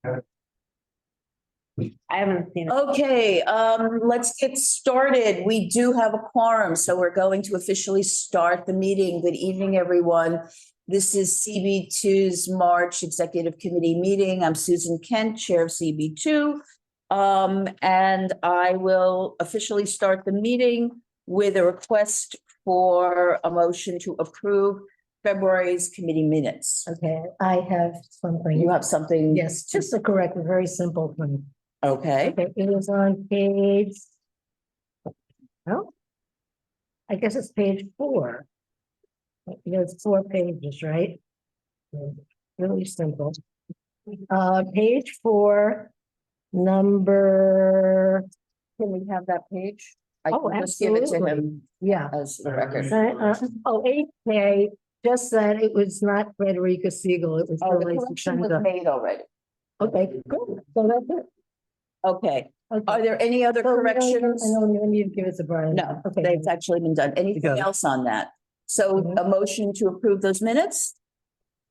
I haven't seen it. Okay, let's get started. We do have a quorum, so we're going to officially start the meeting. Good evening, everyone. This is CB2's March Executive Committee meeting. I'm Susan Kent, Chair of CB2. And I will officially start the meeting with a request for a motion to approve February's committee minutes. Okay, I have something. You have something? Yes, just to correct a very simple thing. Okay. Okay, it is on page. Oh, I guess it's page 4. There's 4 pages, right? Really simple. Page 4, number. Can we have that page? I Oh, can just give it to absolutely. him Yeah. as the record. 8K, just that it was not Frederica Siegel, it was. Oh, the Shirley correction was Sachenza. made already. Okay, cool. So that's it. Okay. Okay. Are there any other So, corrections? I know you need to give it to Brian. No, Okay. they've actually been done. Anything got it. else on that? So Mhm. a motion to approve those minutes?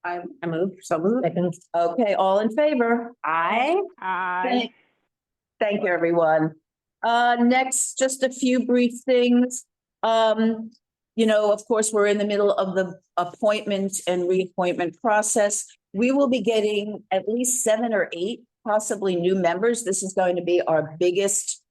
I move, so move. Second. Okay, all in favor? Aye. Thank you, everyone. Next, just a few brief things. Of course, we're in the middle of the appointment and reappointment process. We will be getting at least 7 or 8 possibly new members. This is going to be our biggest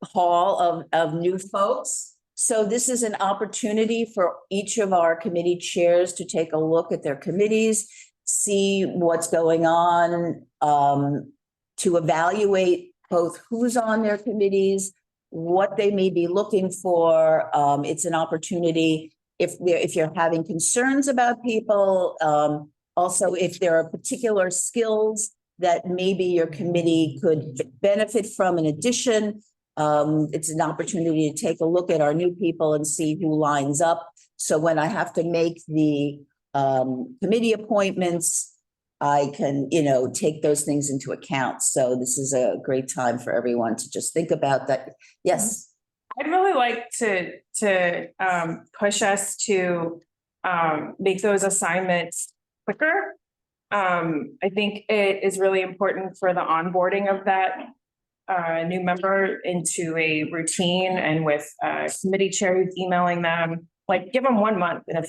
haul of new folks. So this is an opportunity for each of our committee chairs to take a look at their committees, see what's going on, to evaluate both who's on their committees, what they may be looking for. It's an opportunity if you're having concerns about people, also if there are particular skills that maybe your committee could benefit from in addition. It's an opportunity to take a look at our new people and see who lines up. So when I have to make the committee appointments, I can, take those things into account. So this is a great time for everyone to just think about that. Yes. I'd really like to push us to make those assignments quicker. I think it is really important for the onboarding of that new member into a routine, and with committee chair who's emailing them, like give them 1 month. And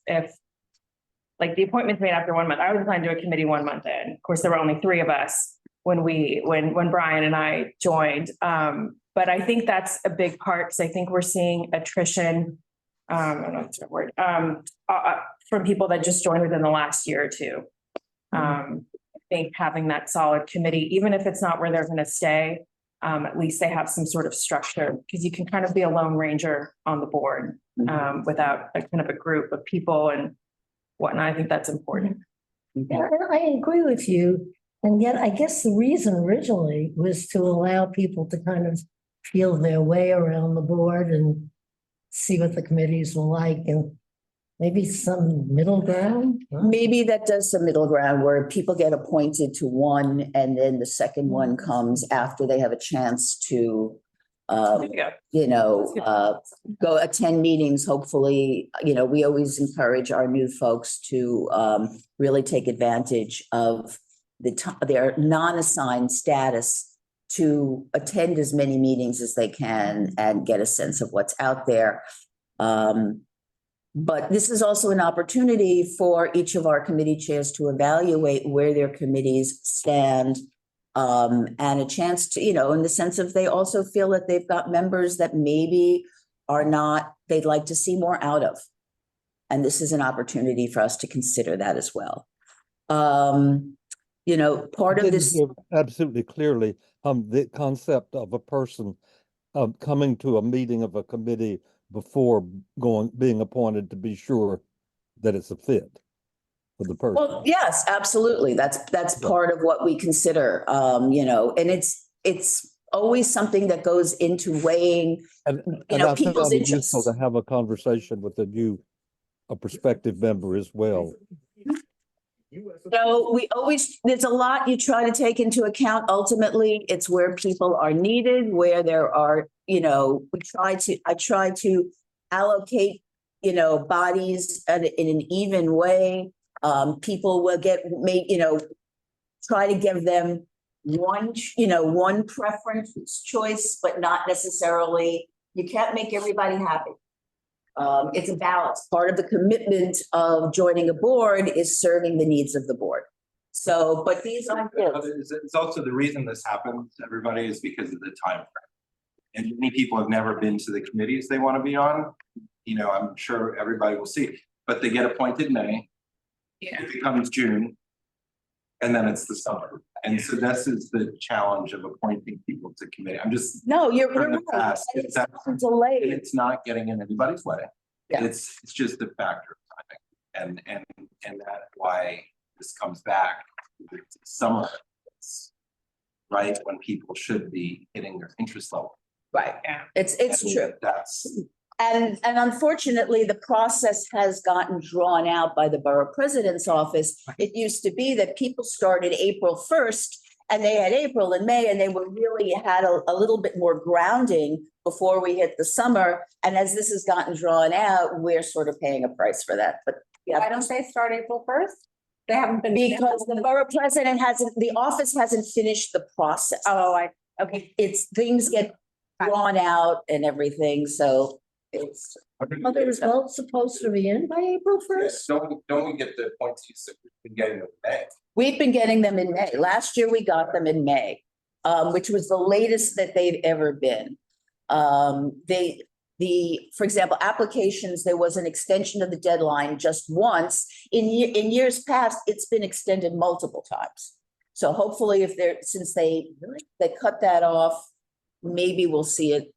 if like the appointment's made after 1 month, I was assigned to a committee 1 month in. Of course, there were only 3 of us when Brian and I joined. But I think that's a big part, because I think we're seeing attrition. I don't know if that's the word, from people that just joined within the last year or 2. I think having that solid committee, even if it's not where they're going to stay, at least they have some sort of structure, because you can kind of be a lone ranger on the board without a kind of a group of people and whatnot. I think that's important. Yeah, I agree with you. And yet I guess the reason originally was to allow people to kind of feel their way around the board and see what the committees were like, and maybe some middle ground. Maybe that does some middle ground where people get appointed to one and then the second one comes after they have a chance to, go attend meetings. Hopefully, we always encourage our new folks to really take advantage of their non-assigned status to attend as many meetings as they can and get a sense of what's out there. But this is also an opportunity for each of our committee chairs to evaluate where their committees stand, and a chance to, in the sense of they also feel that they've got members that maybe are not, they'd like to see more out of. And this is an opportunity for us to consider that as well. Part of this. Absolutely clearly, the concept of a person coming to a meeting of a committee before being appointed to be sure that it's a fit for the person. Well, yes, absolutely. That's part of what we consider, and it's always something that goes into weighing, and I think people's it'd be interests. useful to have a conversation with a prospective member as well. There's a lot you try to take into account. Ultimately, it's where people are needed, where there are, I try to allocate, bodies in an even way. People will get made, try to give them one preference choice, but not necessarily, you can't make everybody happy. It's a balance. Part of the commitment of joining a board is serving the needs of the board. So, but these are. It's also the reason this happens, everybody, is because of the time frame. And many people have never been to the committees they want to be on. I'm sure everybody will see, but they get appointed in May. Yeah. It becomes June. And then it's the summer. And so this is the challenge of appointing people to committee. I'm just. No, you're from the right. past, It's and delayed. it's not getting in anybody's way. Yeah. It's just a factor of timing. And that's why this comes back. It's summer. It's right when people should be hitting their interest level. Right. Yeah. It's And true. That's. And unfortunately, the process has gotten drawn out by the borough president's office. It used to be that people started April 1st and they had April and May, and they were really had a little bit more grounding before we hit the summer. And as this has gotten drawn out, we're sort of paying a price for that. But Why yeah, don't they start April 1st? They haven't been. because the borough president the office hasn't finished the process. Okay. It's things get drawn out and everything, so it's. Are the results supposed to be in by April Yes, 1st? don't we get the appointees that we've been getting them in May? We've been getting them in May. Last year, we got them in May, which was the latest that they've ever been. For example, applications, there was an extension of the deadline just once. In years past, it's been extended multiple times. So hopefully since they cut that off, maybe we'll see it.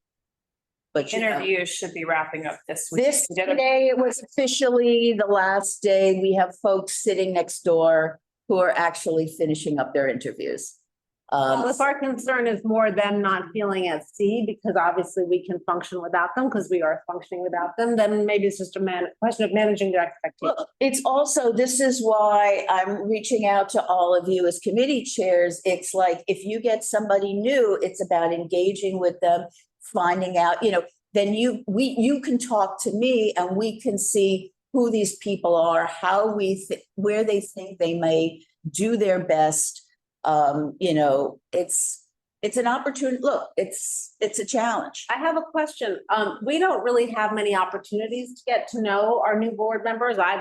But Interviews should be wrapping up this week. today, it was officially the last day. We have folks sitting next door who are actually finishing up their interviews. Well, if our concern is more them not feeling at sea, because obviously we can function without them, because we are functioning without them, then maybe it's just a question of managing their expectations. Look, it's also, this is why I'm reaching out to all of you as committee chairs. It's like, if you get somebody new, it's about engaging with them, finding out, then you can talk to me and we can see who these people are, where they think they may do their best. It's an opportunity. Look, it's a challenge. I have a question. We don't really have many opportunities to get to know our new board members. I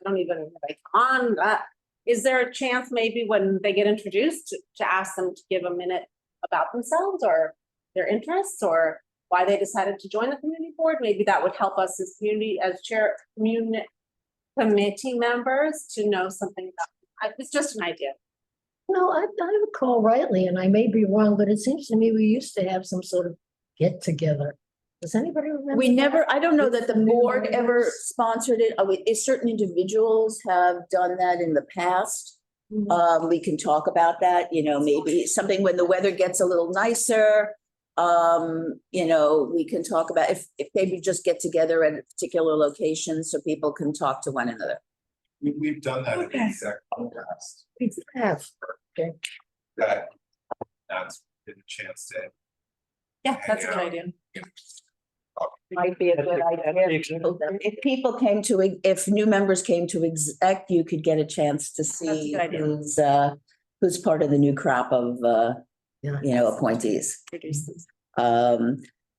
don't even on that. Is there a chance maybe when they get introduced to ask them to give a minute about themselves or their interests or why they decided to join the community board? Maybe that would help us as community members to know something about. It's just an idea. No, I recall rightly, and I may be wrong, but it seems to me we used to have some sort of get together. Does anybody remember? I don't know that the New board ever members? sponsored it. Certain individuals have done that in the past. We can talk about that, maybe something when the weather gets a little nicer. We can talk about if maybe just get together at a particular location so people can talk to one another. We've done that in the exact past. We have. That's been a chance to. Yeah, that's a good idea. Might be a good idea. If new members came to exec, you could get a chance to see That's a good who's part of the new crop of, appointees.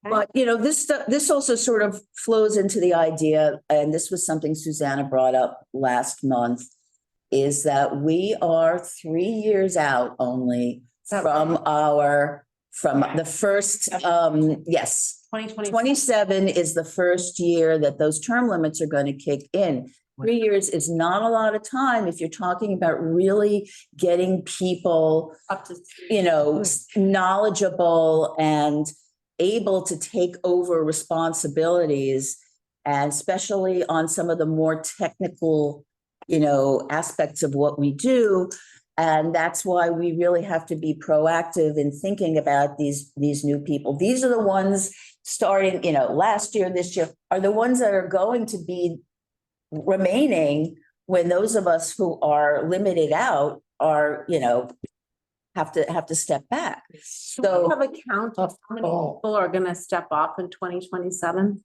But, this also sort of flows into the idea, and this was something Susanna brought up last month, is that we are 3 years out only from the first, yes. 27 is the first year that those term limits are going to kick in. 3 years is not a lot of time if you're talking about really getting people, Up to knowledgeable and able to take over responsibilities, and especially on some of the more technical, aspects of what we do. And that's why we really have to be proactive in thinking about these new people. These are the ones starting, last year, this year, are the ones that are going to be remaining when those of us who are limited out are, have to step back. So we have a count of how many people are gonna step off in 2027?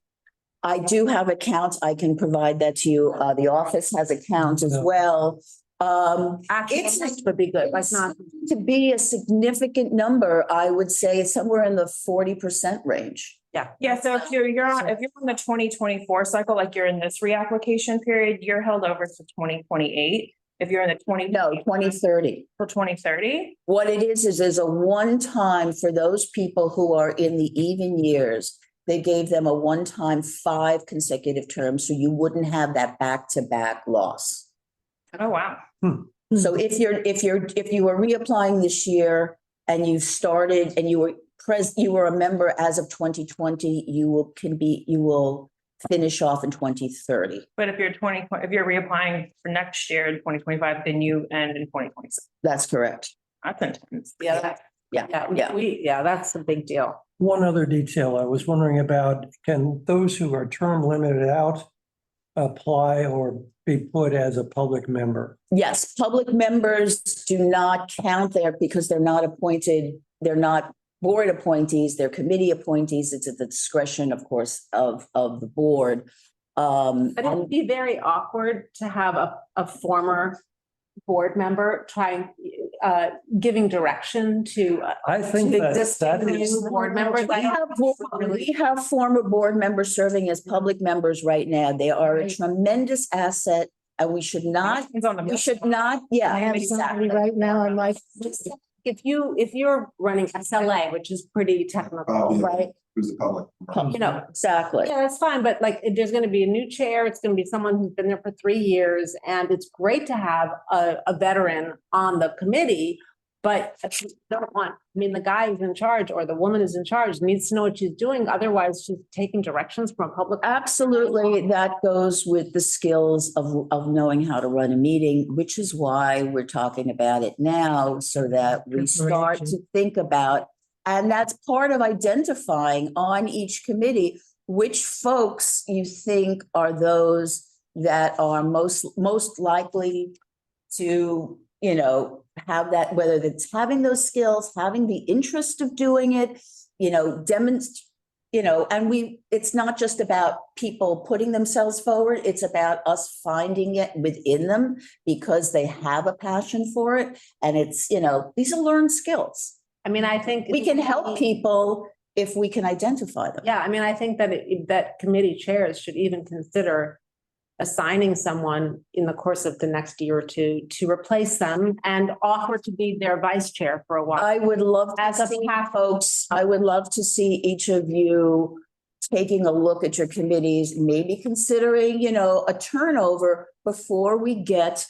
I do have a count. I can provide that to you. The office has a count as well. Actually, It's- this would be good, like not. to be a significant number, I would say it's somewhere in the 40% range. Yeah, so if you're on the 2024 cycle, like you're in this reapplication period, you're held over to 2028. If you're in the No, 2030. for 2030. What it is there's a one-time for those people who are in the even years. They gave them a one-time 5 consecutive terms, so you wouldn't have that back-to-back loss. Oh, wow. So if you were reapplying this year and you started and you were a member as of 2020, you will finish off in 2030. But if you're reapplying for next year in 2025, then you end in 2026. That's correct. That's intense. Yeah, Yeah. that's a big deal. One other detail I was wondering about, can those who are term limited out apply or be put as a public member? Yes, public members do not count there because they're not appointed, they're not board appointees, they're committee appointees. It's at the discretion, of course, of the board. But it would be very awkward to have a former board member giving direction to I think the that existing is, new board members. We have former board members serving as public members right now. They are a tremendous asset and we should not, I yeah, have somebody exactly. right now on my, If you're running SLA, which is pretty technical, right? Who's the public? You know, Exactly. yeah, that's fine, but like, if there's gonna be a new chair, it's gonna be someone who's been there for 3 years, and it's great to have a veteran on the committee. But if you don't want, I mean, the guy who's in charge or the woman who's in charge needs to know what she's doing, otherwise she's taking directions from a public. Absolutely. That goes with the skills of knowing how to run a meeting, which is why we're talking about it now, so that we start to think about. And that's part of identifying on each committee, which folks you think are those that are most likely to, have that, whether it's having those skills, having the interest of doing it, it's not just about people putting themselves forward. It's about us finding it within them because they have a passion for it. And it's, these are learned skills. I mean, I think. We can help people if we can identify them. Yeah, I mean, I think that that committee chairs should even consider assigning someone in the course of the next year or two to replace them and offer to be their vice chair for a while. I would love As to a see half- folks, I would love to see each of you taking a look at your committees, maybe considering, a turnover before we get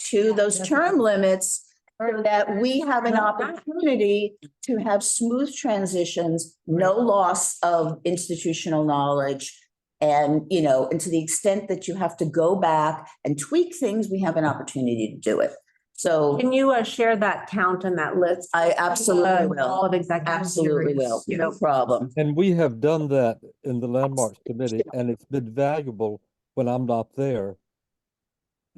to those term limits, so that we have an opportunity to have smooth transitions, no loss of institutional knowledge. And, and to the extent that you have to go back and tweak things, we have an opportunity to do it. So Can you share that count and that list? I absolutely will. All of executive. Absolutely will. No problem. And we have done that in the Landmarks Committee, and it's been valuable when I'm not there,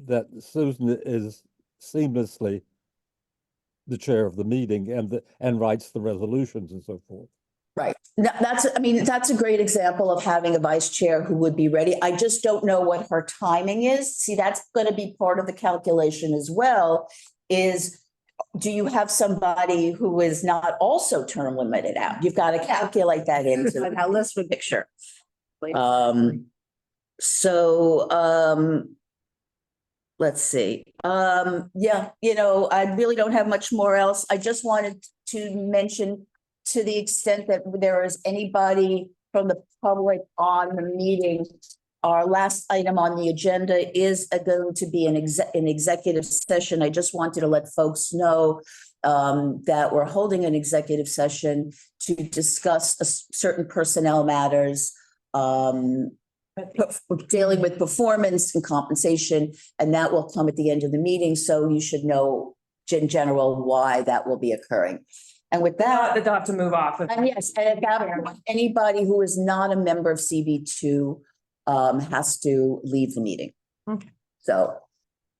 that Susan is seamlessly the chair of the meeting and writes the resolutions and so forth. Right. That's a great example of having a vice chair who would be ready. I just don't know what her timing is. See, that's going to be part of the calculation as well, is do you have somebody who is not also term limited out? You've got to calculate that into And how list would picture. be. Let's see. I really don't have much more else. I just wanted to mention, to the extent that there is anybody from the public on the meeting, our last item on the agenda is going to be an executive session. I just wanted to let folks know that we're holding an executive session to discuss certain personnel matters, dealing with performance and compensation, and that will come at the end of the meeting. So you should know in general why that will be occurring. And with that, They'll have to move off. and yes, and at that point, anybody who is not a member of CB2 has to leave the meeting. Okay. So,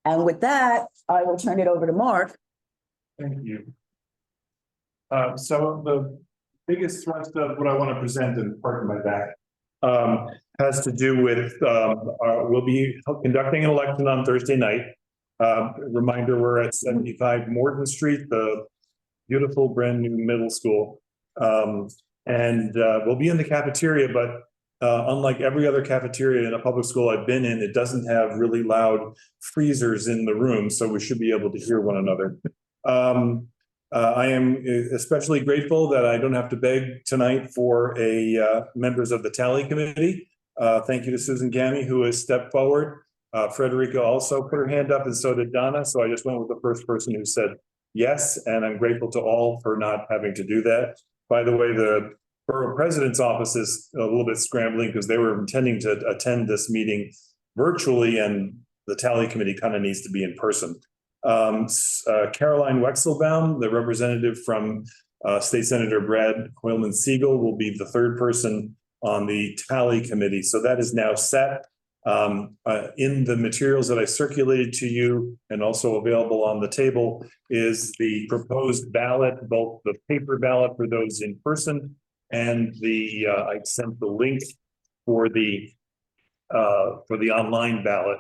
and with that, I will turn it over to Mark. Thank you. So the biggest thrust of what I want to present, and pardon my back, has to do with we'll be conducting an election on Thursday night. Reminder, we're at 75 Morton Street, the beautiful brand new middle school. And we'll be in the cafeteria, but unlike every other cafeteria in a public school I've been in, it doesn't have really loud freezers in the room, so we should be able to hear one another. I am especially grateful that I don't have to beg tonight for members of the tally committee. Thank you to Susan Gammy, who has stepped forward. Frederica also put her hand up, and so did Donna. So I just went with the first person who said yes, and I'm grateful to all for not having to do that. By the way, the borough president's office is a little bit scrambling because they were intending to attend this meeting virtually, and the tally committee kind of needs to be in person. Caroline Wexelbaum, the representative from State Senator Brad Hoylman Siegel, will be the third person on the tally committee. So that is now set. In the materials that I circulated to you and also available on the table is the proposed ballot, both the paper ballot for those in person and I sent the link for the online ballot.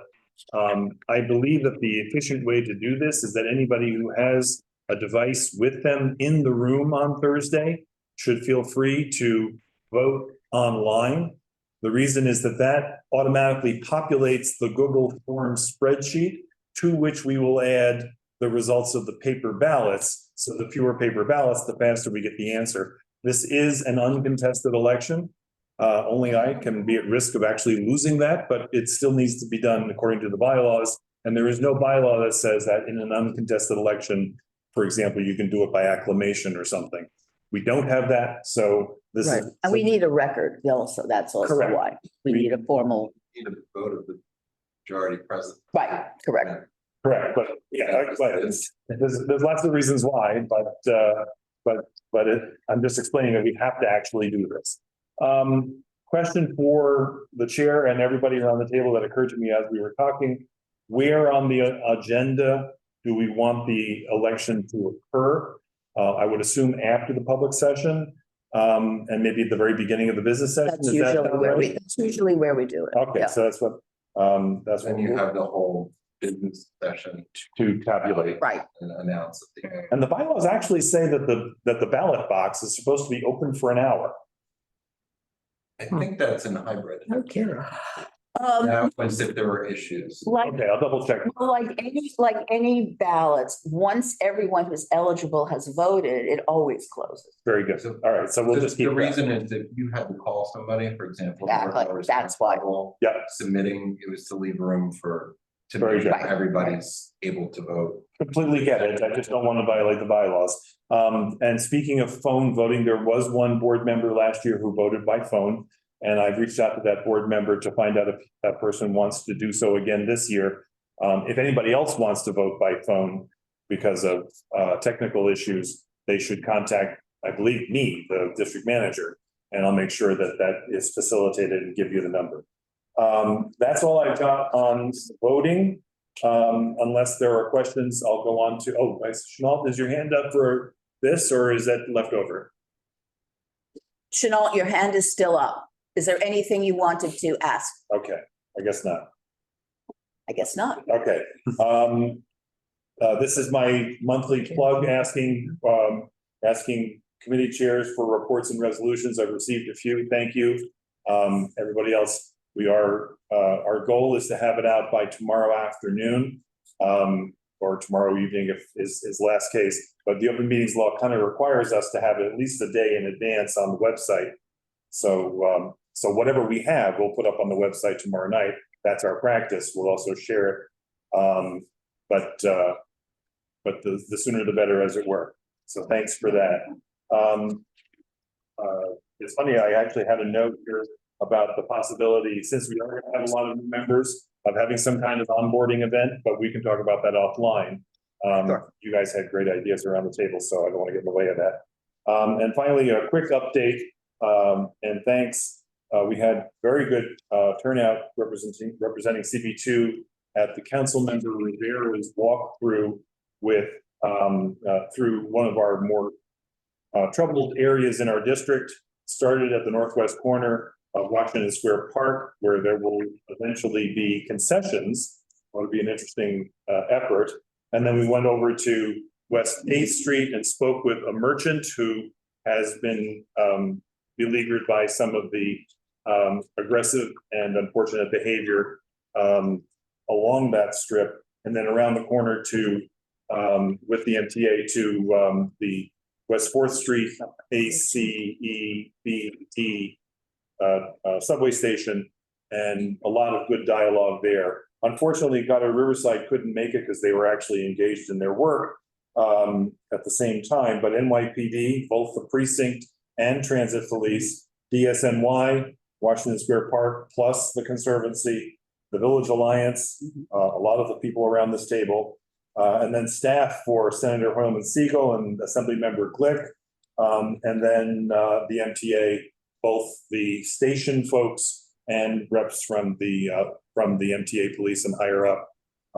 I believe that the efficient way to do this is that anybody who has a device with them in the room on Thursday should feel free to vote online. The reason is that automatically populates the Google Forms spreadsheet, to which we will add the results of the paper ballots. So the fewer paper ballots, the faster we get the answer. This is an uncontested election. Only I can be at risk of actually losing that, but it still needs to be done according to the bylaws. And there is no bylaw that says that in an uncontested election, for example, you can do it by acclamation or something. We don't have that, so this Right, is. and we need a record also, that's also Correct. why. We need a formal, Need a vote of the majority present. right, correct. Correct, but yeah, there's lots of reasons why, but I'm just explaining that we have to actually do this. Question for the chair and everybody around the table that occurred to me as we were talking. Where on the agenda do we want the election to occur? I would assume after the public session, and maybe at the very beginning of the business session. That's usually where we do it. Okay, Yeah. so that's Then what you have the whole business session to tabulate. Right, and announce at the end. And the bylaws actually say that the ballot box is supposed to be open for an hour. I think that's in hybrid. No kidding. That was if there were issues. like, Okay, I'll double check. like any ballots, once everyone who's eligible has voted, it always closes. Very good. All right, so we'll just keep The that. reason is that you had to call somebody, for example. Exactly, whoever was that's why. responsible, Yeah. Submitting, it was to leave room to Very make good. sure everybody's able to vote. Completely get it. I just don't want to violate the bylaws. And speaking of phone voting, there was one board member last year who voted by phone. And I've reached out to that board member to find out if that person wants to do so again this year. If anybody else wants to vote by phone because of technical issues, they should contact, I believe, me, the district manager, and I'll make sure that that is facilitated and give you the number. That's all I've got on voting. Unless there are questions, I'll go on to, Chenault, is your hand up for this or is that left over? Chenault, your hand is still up. Is there anything you wanted to ask? Okay, I guess not. I guess not. Okay. This is my monthly plug asking committee chairs for reports and resolutions. I've received a few. Thank you. Everybody else, our goal is to have it out by tomorrow afternoon, or tomorrow evening if is last case. But the open meetings law kind of requires us to have it at least a day in advance on the website. So whatever we have, we'll put up on the website tomorrow night. That's our practice. We'll also share it. But the sooner the better, as it were. So thanks for that. It's funny, I actually had a note here about the possibility, since we are going to have a lot of new members, of having some kind of onboarding event, but we can talk about that offline. Sure. You guys had great ideas around the table, so I don't want to get in the way of that. And finally, a quick update, and thanks. We had very good turnout representing CB2 at the council member Rivera's walkthrough with through one of our more troubled areas in our district. Started at the northwest corner of Washington Square Park, where there will eventually be concessions to be an interesting effort. And then we went over to West 8th Street and spoke with a merchant who has been beleaguered by some of the aggressive and unfortunate behavior along that strip, and then around the corner to with the MTA to the West 4th Street ACEBD subway station, and a lot of good dialogue there. Unfortunately, Gutter Riverside couldn't make it because they were actually engaged in their work at the same time, but NYPD, both the precinct and transit police, DSNY, Washington Square Park, plus the Conservancy, the Village Alliance, a lot of the people around this table, and then staff for Senator Hoyleman Siegel and Assemblymember Glick, and then the MTA, both the station folks and reps from the MTA police and higher up.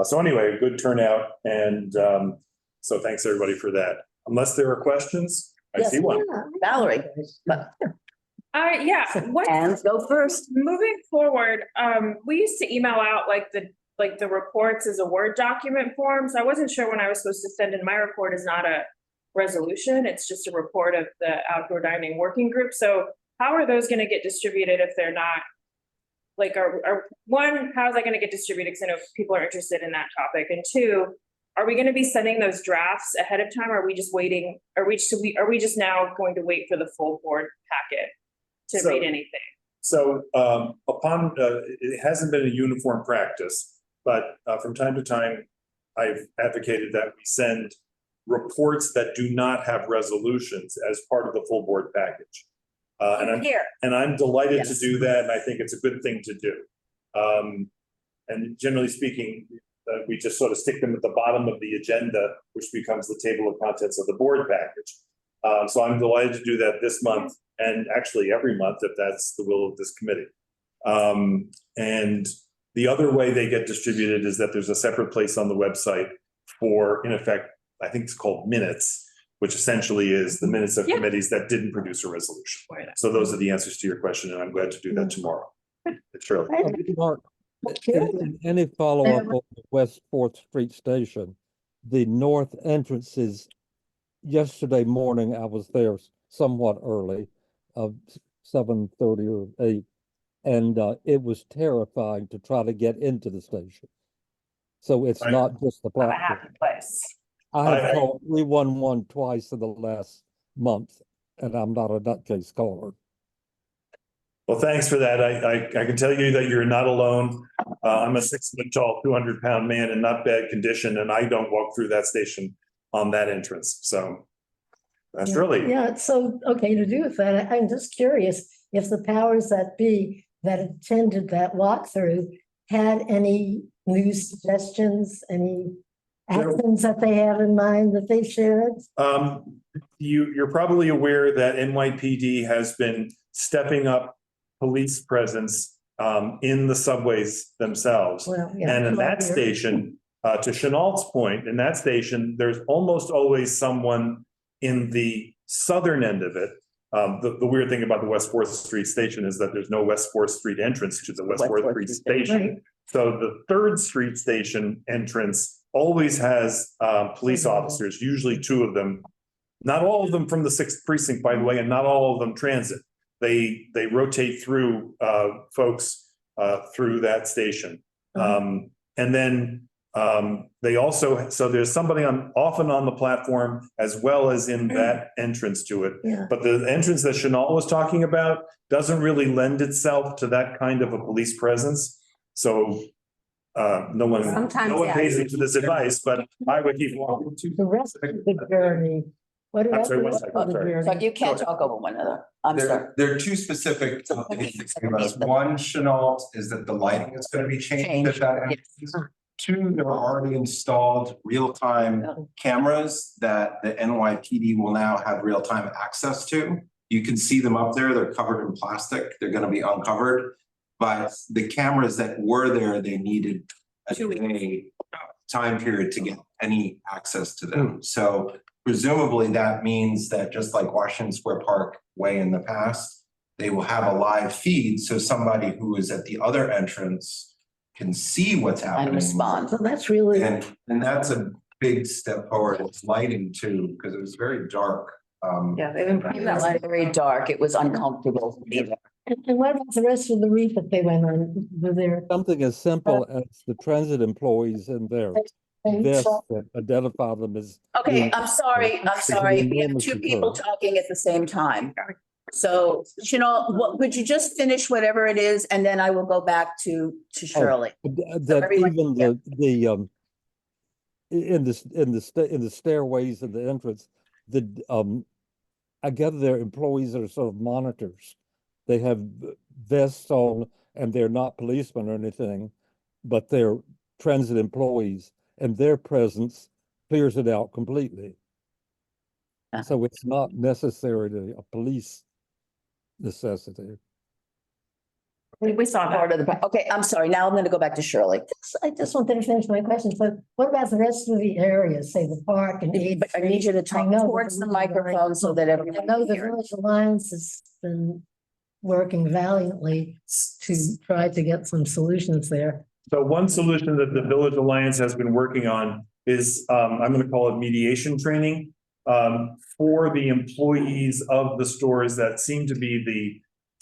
So anyway, a good turnout, and so thanks everybody for that. Unless there are questions, I see one. Valerie. Yeah, what, Hands go first. moving forward, we used to email out like the reports as a Word document form, so I wasn't sure when I was supposed to send in. My report is not a resolution, it's just a report of the outdoor dining working group. So how are those gonna get distributed if they're not, like, one, how is that gonna get distributed? Because I know people are interested in that topic. And two, are we gonna be sending those drafts ahead of time? Or are we just waiting? Are we just now going to wait for the full board packet to read anything? So upon, it hasn't been a uniform practice, but from time to time, I've advocated that we send reports that do not have resolutions as part of the full board package. And I'm delighted to do that, and I think it's a good thing to do. And generally speaking, we just sort of stick them at the bottom of the agenda, which becomes the table of contents of the board package. So I'm delighted to do that this month, and actually every month if that's the will of this committee. And the other way they get distributed is that there's a separate place on the website for, in effect, I think it's called minutes, which essentially is the minutes of committees that didn't produce a resolution. So those are the answers to your question, and I'm glad to do that tomorrow. Sure. Mark, any follow-up on the West 4th Street Station, the north entrances, yesterday morning, I was there somewhat early, 7:30 or 8, and it was terrifying to try to get into the station. So it's not just the A platform. happy place. I have called 311 twice in the last month, and I'm not a nutcase caller. Well, thanks for that. I can tell you that you're not alone. I'm a 6 foot tall, 200-pound man in not bad condition, and I don't walk through that station on that entrance. So that's really. Yeah, so, okay, to do with that, I'm just curious if the powers that be that attended that walkthrough had any new suggestions, any actions that they have in mind that they shared? You're probably aware that NYPD has been stepping up police presence in the subways themselves. Well, yeah. And in that station, to Chenault's point, in that station, there's almost always someone in the southern end of it. The weird thing about the West 4th Street station is that there's no West 4th Street entrance to the West 4th Street station. Right. So the 3rd Street station entrance always has police officers, usually 2 of them. Not all of them from the 6th precinct, by the way, and not all of them transit. They rotate through folks through that station. And then they also, so there's somebody often on the platform as well as in that entrance to it. Yeah. But the entrance that Chenault was talking about doesn't really lend itself to that kind of a police presence. So no one pays into this advice, but I would keep walking. The rest of the journey. What I'm about sorry, the one rest second, of the sorry. journey? So you can't talk over one another. I'm sorry. There are two specific things. One, Chenault, is that the lighting is going to be changed at that entrance. 2, there are already installed real-time cameras that the NYPD will now have real-time access to. You can see them up there. They're covered in plastic. They're going to be uncovered. But the cameras that were there, they needed a time period to get any access to them. So presumably that means that just like Washington Square Park Way in the past, they will have a live feed. So somebody who is at the other entrance can see what's And happening. respond. So that's really, And that's a big step forward. It's lighting too, because it was very dark. Yeah, they've improved It that was light. very dark. It was uncomfortable for me. and what about the rest of the route that they went on? Were there? Something as simple as the transit employees in there. Vests that identify them as. Okay, being- I'm sorry. We have two people talking at the same time. So, what, would you just finish whatever it is and then I will go back to Shirley. That everyone- even in the stairways and the entrance, I gather their employees are sort of monitors. They have vests on and they're not policemen or anything, but they're transit employees and their presence clears it out completely. Uh-huh. So it's not necessarily a police necessity. We saw that. Part of the, okay, I'm sorry. Now I'm going to go back to Shirley. I just wanted to finish my question. So what about the rest of the areas, say the park and? But I need you to I talk know, but towards the Village microphone so that I everyone know can the hear. Village Alliance has been working valiantly to try to get some solutions there. So one solution that the Village Alliance has been working on is, I'm gonna call it mediation training. For the employees of the stores that seem to be the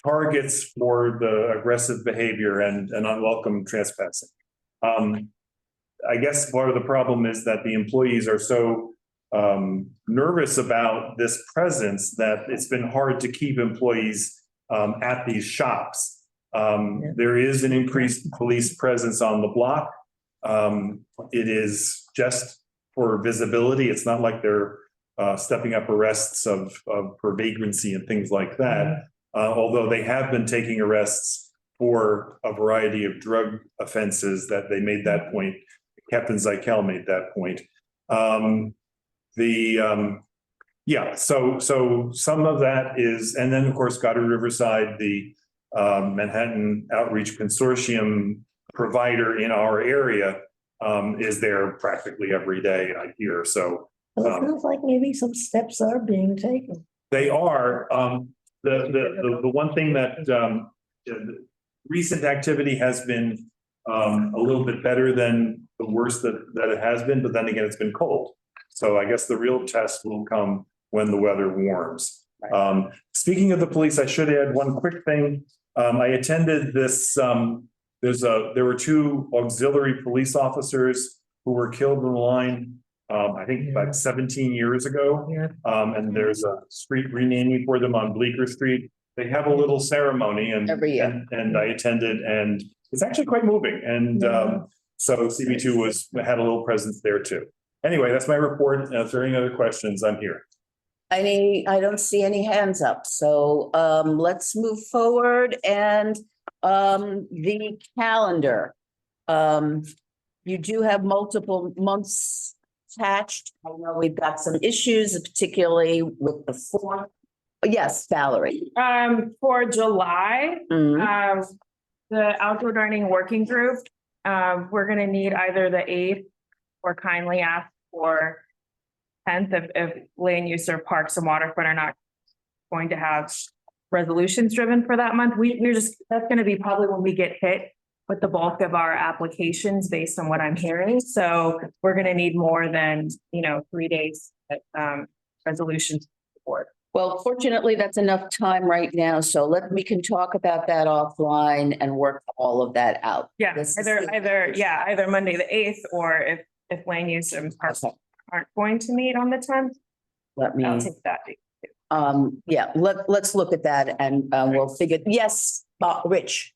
targets for the aggressive behavior and unwelcome trespassing. I guess part of the problem is that the employees are so nervous about this presence that it's been hard to keep employees at these shops. There is an increased police presence on the block. It is just for visibility. It's not like they're stepping up arrests for vagrancy and things like that. Although they have been taking arrests for a variety of drug offenses that they made that point. Captain Zeikel made that point. Yeah, so some of that is, and then of course, Goddard Riverside, the Manhattan Outreach Consortium provider in our area is there practically every day, I hear. So Well, it sounds like maybe some steps are being taken. they are, the one thing that recent activity has been a little bit better than the worst that it has been, but then again, it's been cold. So I guess the real test will come when the weather warms. Speaking of the police, I should add one quick thing. I attended this, there were two auxiliary police officers who were killed in the line, I think about 17 years ago. Yeah. And there's a street renaming for them on Bleecker Street. They have a little ceremony and Every year. and I attended and it's actually quite moving. And so CB2 had a little presence there too. Anyway, that's my report. If there are any other questions, I'm here. I don't see any hands up, so let's move forward and the calendar. You do have multiple months attached. I know we've got some issues, particularly with the form. Yes, Valerie. For July, Mhm. the outdoor dining working group, we're gonna need either the 8th or kindly ask for 10th if land use or parks and waterfront are not going to have resolutions driven for that month. We're just, that's gonna be probably when we get hit with the bulk of our applications based on what I'm hearing. So we're gonna need more than, 3 days, resolutions board. Well, fortunately, that's enough time right now, so we can talk about that offline and work all of that out. Yeah, This is either Monday the 8th, or if land use and parks aren't going to meet on the 10th, Let me, I'll take that date. yeah, let's look at that and we'll figure, yes, Rich.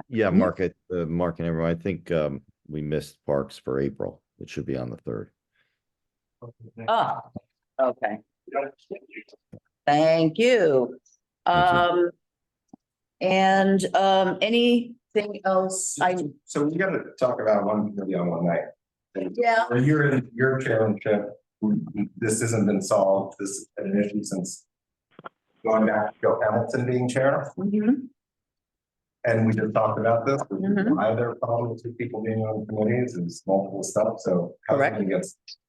Yeah, Mark and everyone, I think we missed parks for April. It should be on the 3rd. Ah, okay. Thank you. And anything else? So we gotta talk about one committee on one night. Yeah. For your chairmanship, this hasn't been solved. This has been an issue since going back to Joe Hamilton being chair. Mhm. And we just talked about this. Mhm. Why there are problems with people being on committees is multiple stuff. So how Correct. can we get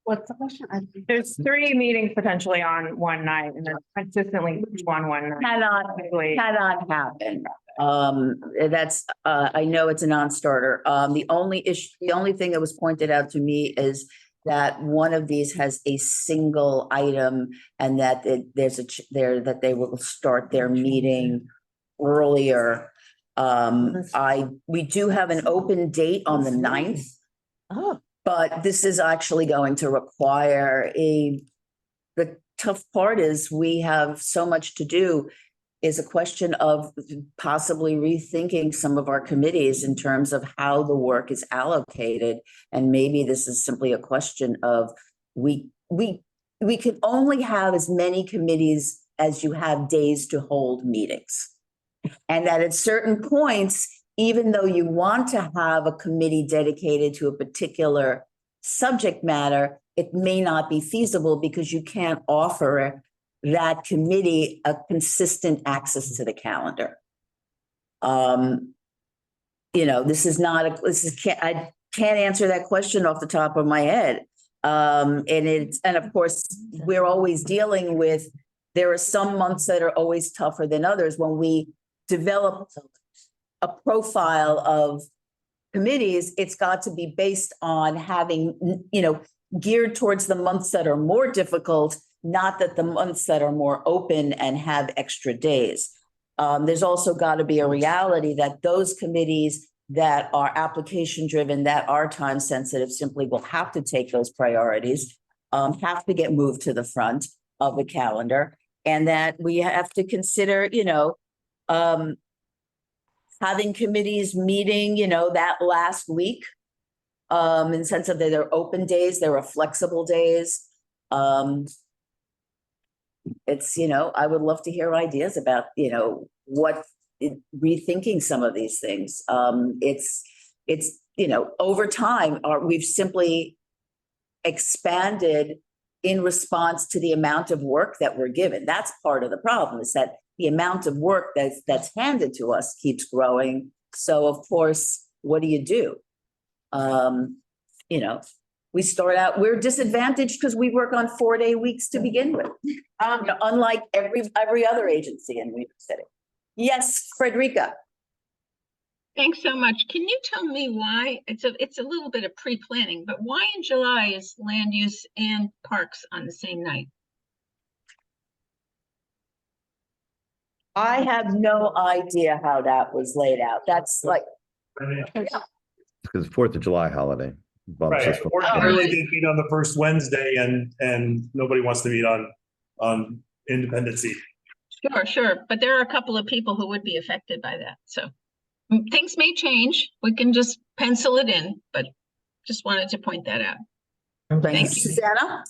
What's the question? There's 3 meetings potentially on one night and then consistently on one night. Typically. Cannot happen. That's, I know it's a non-starter. The only issue, the only thing that was pointed out to me is that one of these has a single item and that there's that they will start their meeting earlier. We do have an open date on the 9th. Oh, But this is actually going to require the tough part is we have so much to do is a question of possibly rethinking some of our committees in terms of how the work is allocated. And maybe this is simply a question of we can only have as many committees as you have days to hold meetings. And that at certain points, even though you want to have a committee dedicated to a particular subject matter, it may not be feasible because you can't offer that committee a consistent access to the calendar. This is not I can't answer that question off the top of my head. And of course, we're always dealing with, there are some months that are always tougher than others. When we develop a profile of committees, it's got to be based on having, geared towards the months that are more difficult, not that the months that are more open and have extra days. There's also got to be a reality that those committees that are application driven, that are time sensitive, simply will have to take those priorities, have to get moved to the front of the calendar, and that we have to consider, having committees meeting, that last week, in the sense of that there are open days, there are flexible days. It's, I would love to hear ideas about, rethinking some of these things. It's, over time, we've simply expanded in response to the amount of work that we're given. That's part of the problem, is that the amount of work that's handed to us keeps growing. So of course, what do you do? We start out, we're disadvantaged because we work on 4-day weeks to begin with. Unlike every other agency in New York City. Yes, Frederica. Thanks so much. Can you tell me why, it's a little bit of pre-planning, but why in July is land use and parks on the same night? I have no idea how that was laid out. That's like, Because 4th of July holiday. bumps us Right, from- ordinarily they meet on the first Wednesday and nobody wants to meet on Independence Eve. Sure, but there are a couple of people who would be affected by that, so things may change. We can just pencil it in, but just wanted to point that out. Thank you. Susanna?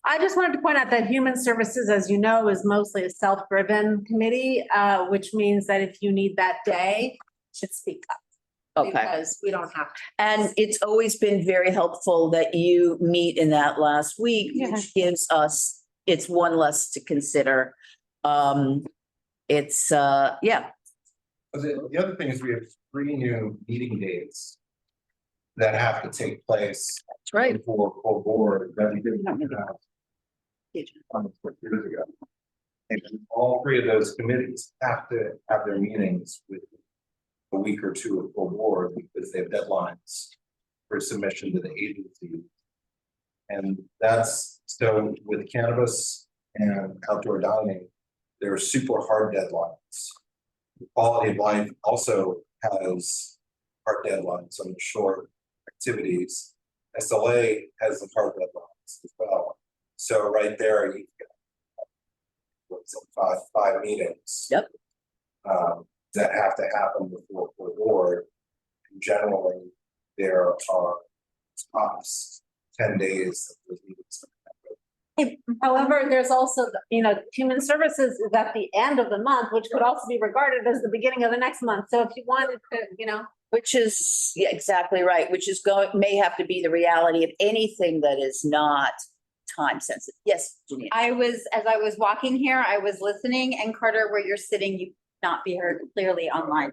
I just wanted to point out that Human Services, as you know, is mostly a self-driven committee, which means that if you need that day, you should speak up. Okay. Because we don't have to. And it's always been very helpful that you meet in that last week, which gives us, it's one less to consider. It's, yeah. The other thing is we have 3 new meeting dates that have to take place. That's right. For board that we didn't have years ago. And all 3 of those committees have to have their meetings with a week or 2 of full board because they have deadlines for submission to the agency. And that's, so with cannabis and outdoor dining, there are super hard deadlines. Quality of life also has hard deadlines on the short activities. SLA has the hard deadlines as well. So right there, you've got five meetings. Yep. That have to happen before board. And generally, there are tops 10 days of those meetings. However, there's also, Human Services is at the end of the month, which could also be regarded as the beginning of the next month. So if you wanted to, Which is, yeah, exactly right, which is may have to be the reality of anything that is not time sensitive. Yes, Janine. As I was walking here, I was listening, and Carter, where you're sitting, you not be heard clearly online.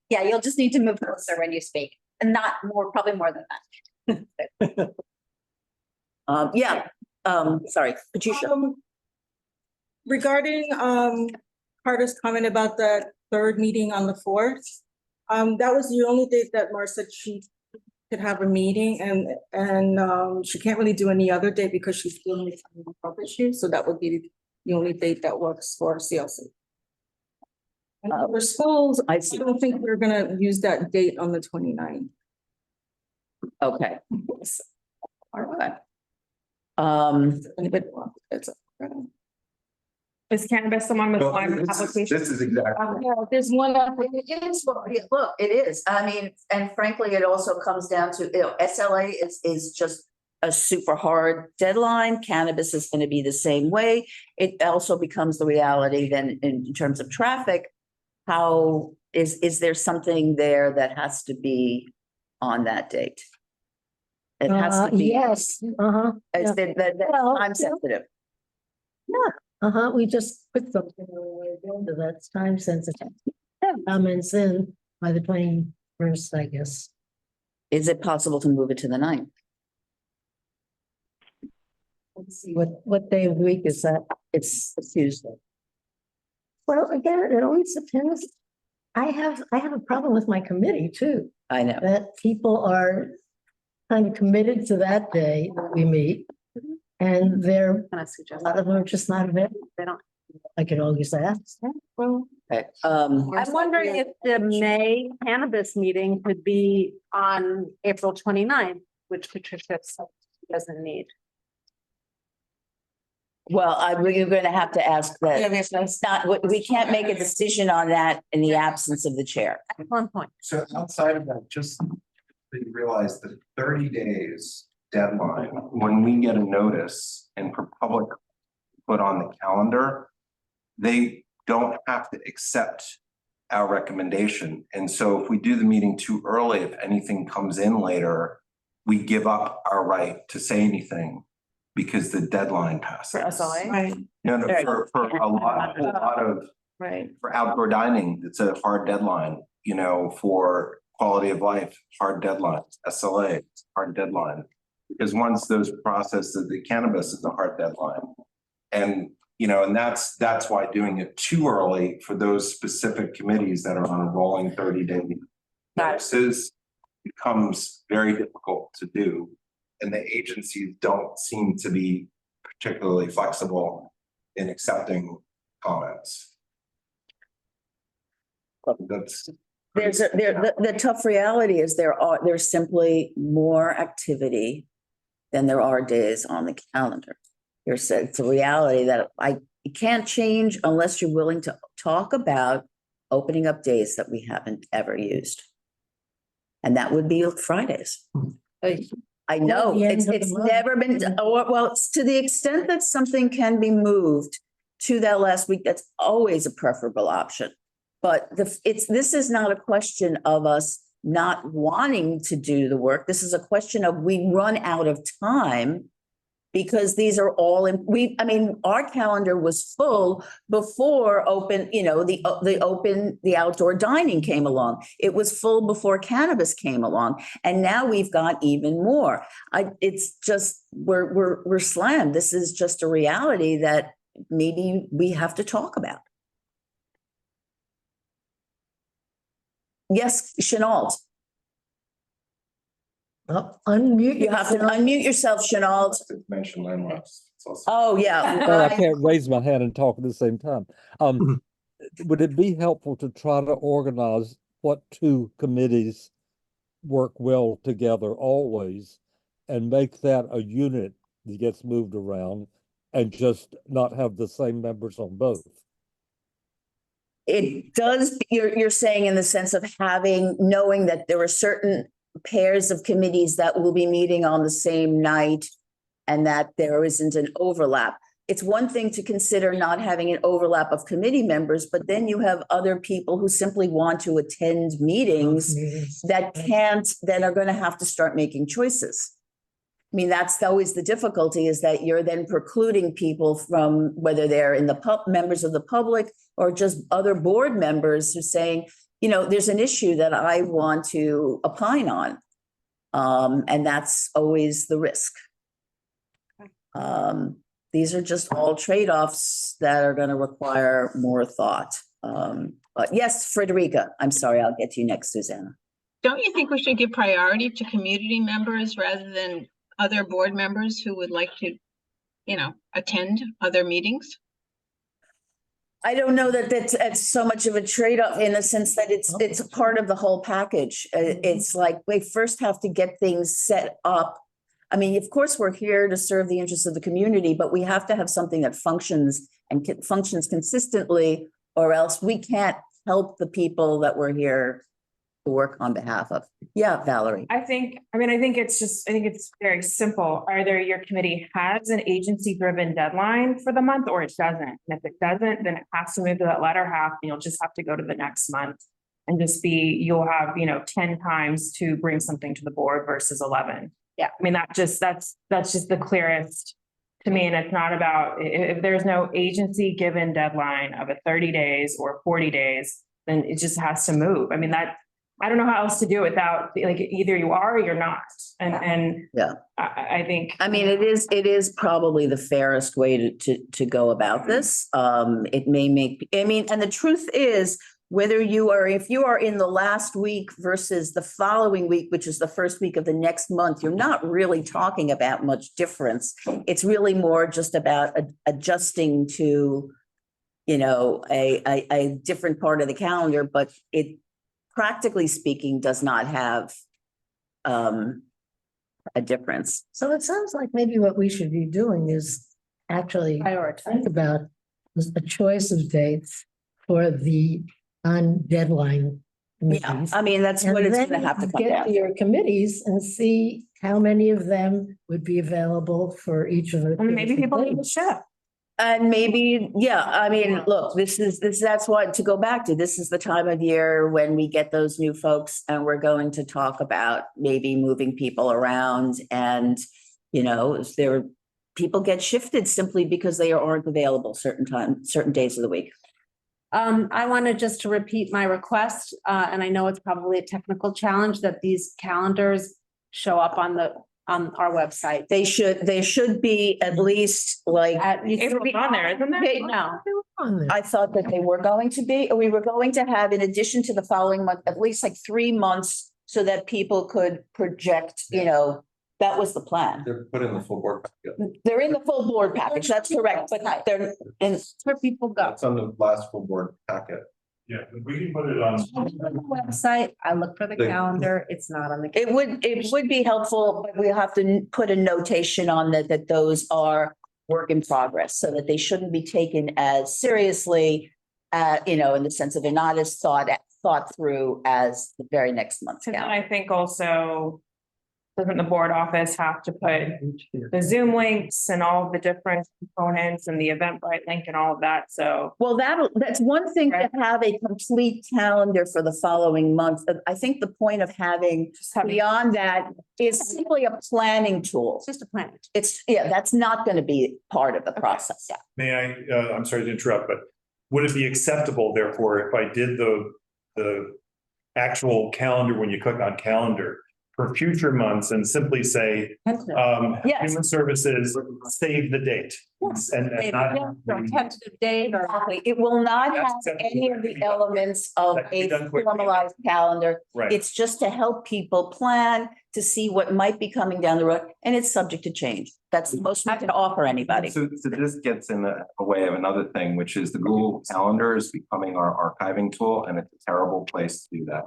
Yeah, you'll just need to move closer when you speak, and not more, probably more than that. Sorry, Patricia. Regarding Carter's comment about the third meeting on the fourth, that was the only date that Mara said she could have a meeting, and she can't really do any other day because she's dealing with health issues, so that would be the only date that works for CLC. And for schools, I don't think we're gonna use that date on the 29th. Okay. All right. Anybody want- it's- Is cannabis the one with Well, one this application? is exactly. Yeah, there's one, it is, look, it is. I mean, and frankly, it also comes down to, SLA is just a super hard deadline. Cannabis is going to be the same way. It also becomes the reality then in terms of traffic. How is there something there that has to be on that date? It has to be. Yes, It's that's Well, time sensitive. we just put something on the agenda that's time sensitive. Comments in by the 21st, I guess. Is it possible to move it to the 9th? Let's see, what day of the week is that? It's Tuesday. Well, again, it always depends. I have a problem with my committee too, I know. that people are kind of committed to that day that we meet. And they're, Can I a suggest? lot of them are just not available. They don't. I could always ask. Okay, I'm wondering if the May cannabis meeting could be on April 29th, which Patricia said she doesn't need. well, we're gonna have to ask that. Yeah, we have to- It's not, we can't make a decision on that in the absence of the chair. Excellent point. So outside of that, just so you realize the 30 days deadline, when we get a notice and for public put on the calendar, they don't have to accept our recommendation. And so if we do the meeting too early, if anything comes in later, we give up our right to say anything because the deadline passes. For SLA? Right. No, for a lot of Right. for outdoor dining, it's a hard deadline, for quality of life, hard deadline, SLA, hard deadline. Because once those processes, the cannabis is a hard deadline. And, and that's why doing it too early for those specific committees that are on a rolling 30-day notices becomes very difficult to do. And the agencies don't seem to be particularly flexible in accepting comments. That's. The tough reality is there's simply more activity than there are days on the calendar. It's a reality that it can't change unless you're willing to talk about opening up days that we haven't ever used. And that would be Fridays. I know, the end of the it's month. never been, well, it's to the extent that something can be moved to that last week, that's always a preferable option. But this is not a question of us not wanting to do the work. This is a question of we run out of time because these are all our calendar was full before open, the outdoor dining came along. It was full before cannabis came along. And now we've got even more. It's just, we're slammed. This is just a reality that maybe we have to talk about. Yes, Chenault. Unmute. You have to unmute yourself, Chenault. Mention landmarks. Oh, yeah. Well, I can't raise my hand and talk at the same time. Would it be helpful to try to organize what two committees work well together always and make that a unit that gets moved around and just not have the same members on both? It does, you're saying in the sense of knowing that there are certain pairs of committees that will be meeting on the same night and that there isn't an overlap. It's one thing to consider not having an overlap of committee members, but then you have other people who simply want to attend meetings that are going to have to start making choices. I mean, that's always the difficulty, is that you're then precluding people from, whether they're in the members of the public or just other board members who are saying, there's an issue that I want to opine on. And that's always the risk. These are just all trade-offs that are gonna require more thought. But yes, Frederica, I'm sorry, I'll get to you next, Susanna. Don't you think we should give priority to community members rather than other board members who would like to, attend other meetings? I don't know that it's so much of a trade-off in the sense that it's a part of the whole package. It's like we first have to get things set up. I mean, of course, we're here to serve the interests of the community, but we have to have something that functions and functions consistently, or else we can't help the people that we're here to work on behalf of. Yeah, Valerie. I think it's very simple. Either your committee has an agency-driven deadline for the month or it doesn't. And if it doesn't, then it has to move to that latter half and you'll just have to go to the next month. And you'll have, 10 times to bring something to the board versus 11. Yeah. I mean, that's just the clearest to me. And it's not about, if there's no agency given deadline of a 30 days or 40 days, then it just has to move. I mean, I don't know how else to do it without, like, either you are or you're not. And Yeah. I think. I mean, it is probably the fairest way to go about this. It may make, and the truth is, if you are in the last week versus the following week, which is the first week of the next month, you're not really talking about much difference. It's really more just about adjusting to, a different part of the calendar, but it, practically speaking, does not have a difference. So it sounds like maybe what we should be doing is actually think about a choice of dates for the on-deadline Yeah, committees. I mean, that's what And it's then gonna have to come get down. to your committees and see how many of them would be available for each of the. And maybe people need to shift. And maybe, yeah, I mean, look, that's what, to go back to, this is the time of year when we get those new folks and we're going to talk about maybe moving people around and, if people get shifted simply because they aren't available certain days of the week. I wanted just to repeat my request, and I know it's probably a technical challenge that these calendars show up on our website. They should be at least like. April's on there, isn't there? No, I thought that they were going to be, we were going to have, in addition to the following month, at least like 3 months so that people could project, that was the plan. They're put in the full board packet. They're in the full board package, that's correct, but they're in. where people go. That's on the last full board packet. Yeah, we can put it on. On the website, I look for the calendar, it's not on the. It would be helpful, but we'll have to put a notation on that those are work in progress, so that they shouldn't be taken as seriously, in the sense of they're not as thought through as the very next month's And then calendar. I think also, doesn't the board office have to put the Zoom links and all of the different components and the Eventbrite link and all of that? So. Well, that's one thing to have a complete calendar for the following month. I think the point of having beyond that is simply a planning tool. It's just a plan. That's not going to be part of the process. Yeah. May I, I'm sorry to interrupt, but would it be acceptable therefore if I did the actual calendar when you click on calendar for future months and simply say, Yes. human services, save the date? Yes. And not. Tentative date or. Exactly. It will not have That's any of the elements of That can be a done quickly. formalized calendar. Right. It's just to help people plan, to see what might be coming down the road, and it's subject to change. That's the most we can offer anybody. So this gets in the way of another thing, which is the Google Calendar is becoming our archiving tool, and it's a terrible place to do that.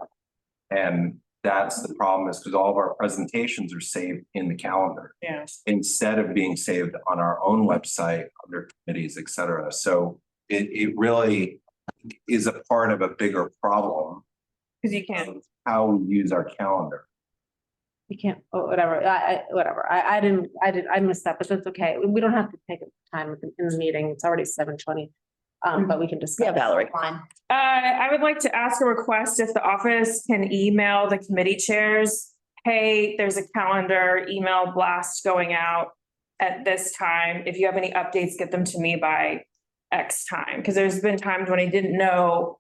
And that's the problem, is because all of our presentations are saved in the calendar Yeah. instead of being saved on our own website, under committees, et cetera. So it really is a part of a bigger problem. Because you can't. of how we use our calendar. You can't, whatever, I missed that, but that's okay. We don't have to take time in the meeting. It's already 7:20. But we can discuss. Yeah, Valerie. Fine. I would like to ask a request if the office can email the committee chairs. Hey, there's a calendar email blast going out at this time. If you have any updates, get them to me by X time. Because there's been times when I didn't know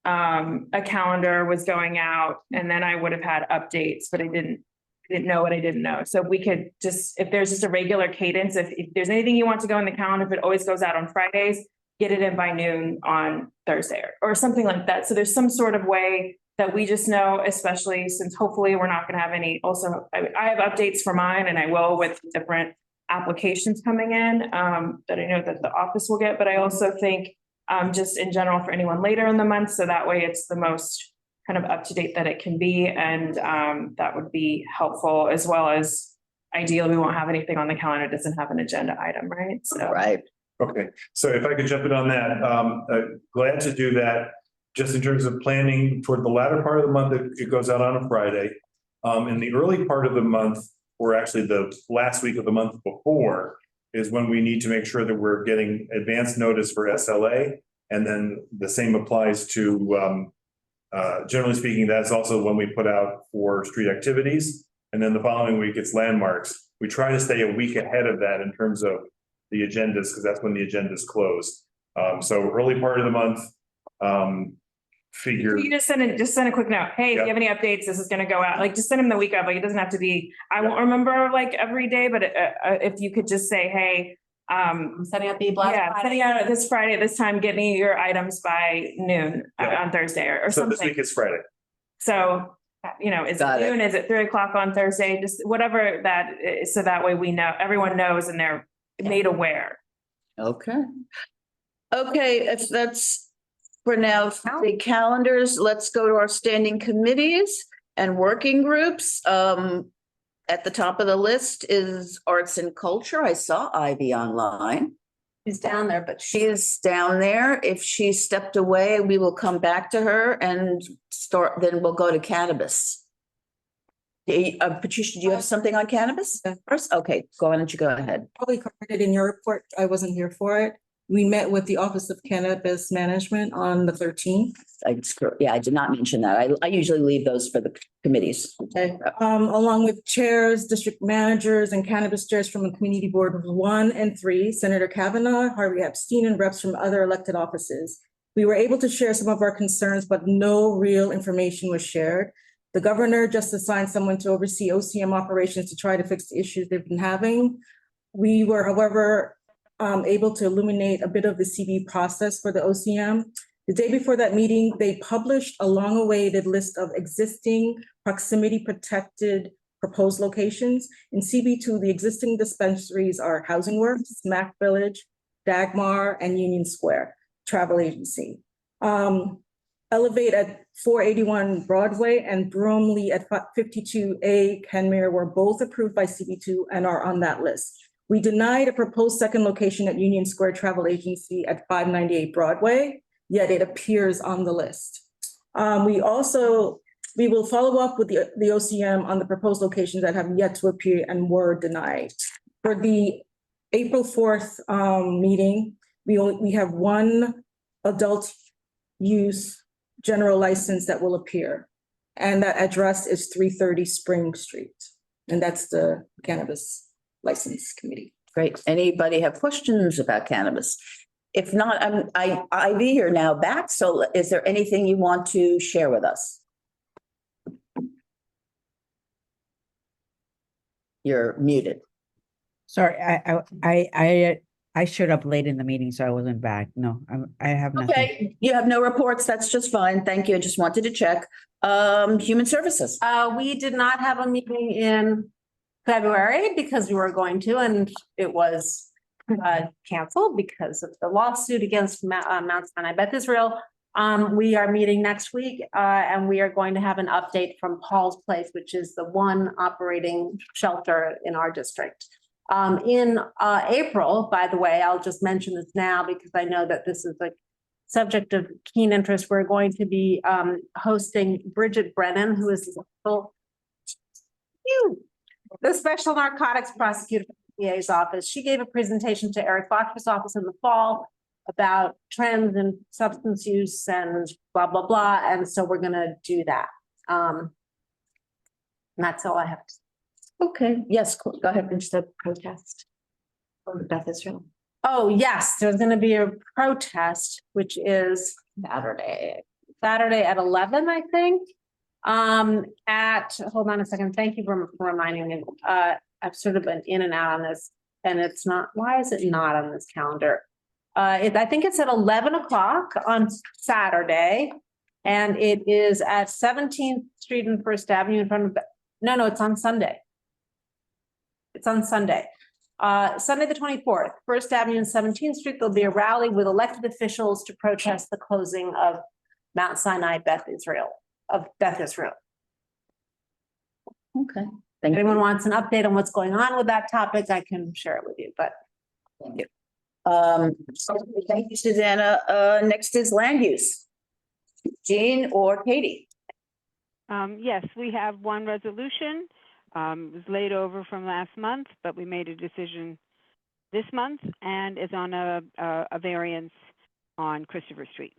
a calendar was going out and then I would have had updates, but I didn't didn't know what I didn't know. So we could just, if there's just a regular cadence, if there's anything you want to go in the calendar, if it always goes out on Fridays, get it in by noon on Thursday or something like that. So there's some sort of way that we just know, especially since hopefully we're not gonna have any, also, I have updates for mine and I will with different applications coming in, that I know that the office will get, but I also think, just in general for anyone later in the month, so that way it's the most kind of up to date that it can be, and, that would be helpful, as well as ideally, we won't have anything on the calendar that doesn't have an agenda item, right? So. Right. Okay, so if I could jump in on that, glad to do that. Just in terms of planning toward the latter part of the month, it goes out on a Friday. In the early part of the month, or actually the last week of the month before, is when we need to make sure that we're getting advance notice for SLA. And then the same applies to, generally speaking, that's also when we put out for street activities. And then the following week, it's landmarks. We try to stay a week ahead of that in terms of the agendas, because that's when the agendas close. So early part of the month, figure. You just send a quick note. Hey, if you have any updates, this is gonna go out. Like, just send them the week of. Like, it doesn't have to be, I won't remember like every day, but if you could just say, hey, I'm setting up the blast. yeah, sending out this Friday at this time, get me your items by noon on Thursday or So this something. week is Friday. So, you know, is it Got it. noon? Is it 3 o'clock on Thursday? Just whatever that is, so that way we know, everyone knows and they're made aware. Okay. Okay, if that's for now, the calendars, let's go to our standing committees and working groups. At the top of the list is Arts and Culture. I saw Ivy online. She's down there, but She is down there. If she stepped away, we will come back to her and start, then we'll go to cannabis. Patricia, do you have something on cannabis first? Okay, why don't you go ahead? Probably covered it in your report. I wasn't here for it. We met with the Office of Cannabis Management on the 13th. I did not mention that. I usually leave those for the committees. Okay. Along with chairs, district managers, and cannabis chairs from the Community Board 1 and 3, Senator Kavanaugh, Harvey Epstein, and reps from other elected offices. We were able to share some of our concerns, but no real information was shared. The governor just assigned someone to oversee OCM operations to try to fix the issues they've been having. We were, however, able to illuminate a bit of the CB process for the OCM. The day before that meeting, they published a long-awaited list of existing proximity protected proposed locations. In CB2, the existing dispensaries are Housing Works, Mac Village, Dagmar, and Union Square Travel Agency. Elevate at 481 Broadway and Bromley at 52A Kenmare were both approved by CB2 and are on that list. We denied a proposed second location at Union Square Travel Agency at 598 Broadway, yet it appears on the list. We will follow up with the OCM on the proposed locations that have yet to appear and were denied. For the April 4th meeting, we have one adult use general license that will appear. And that address is 330 Spring Street. And that's the cannabis license committee. Great. Anybody have questions about cannabis? If not, Ivy, you're now back. So is there anything you want to share with us? You're muted. Sorry, I showed up late in the meeting, so I wasn't back. No, I have nothing. Okay, you have no reports. That's just fine. Thank you. I just wanted to check. Human Services. we did not have a meeting in February because we were going to, and it was canceled because of the lawsuit against Mount Sinai Beth Israel. We are meeting next week, and we are going to have an update from Paul's Place, which is the one operating shelter in our district. In April, by the way, I'll just mention this now because I know that this is a subject of keen interest. We're going to be hosting Bridget Brennan, who is the special narcotics prosecutor for the DA's office. She gave a presentation to Eric Foster's office in the fall about trends in substance use and blah, blah, blah. And so we're going to do that. And that's all I have to say. Okay, yes, go ahead. Just a protest for Beth Israel. Oh, yes, there's going to be a protest, which is Saturday at 11, I think. Hold on a second, thank you for reminding me, I've sort of been in and out on this, and it's not, why is it not on this calendar? I think it's at 11 o'clock on Saturday, and it is at 17th Street and First Avenue in front of, no, it's on Sunday. It's on Sunday. Sunday, the 24th, First Avenue and 17th Street, there'll be a rally with elected officials to protest the closing of Mount Sinai Beth Israel. Okay. Thank you. Anyone wants an update on what's going on with that topic, I can share it with you, but. Thank you. Thank you, Susanna. Next is land use. Jean or Katie? Yes, we have one resolution. It was laid over from last month, but we made a decision this month and is on a variance on Christopher Street.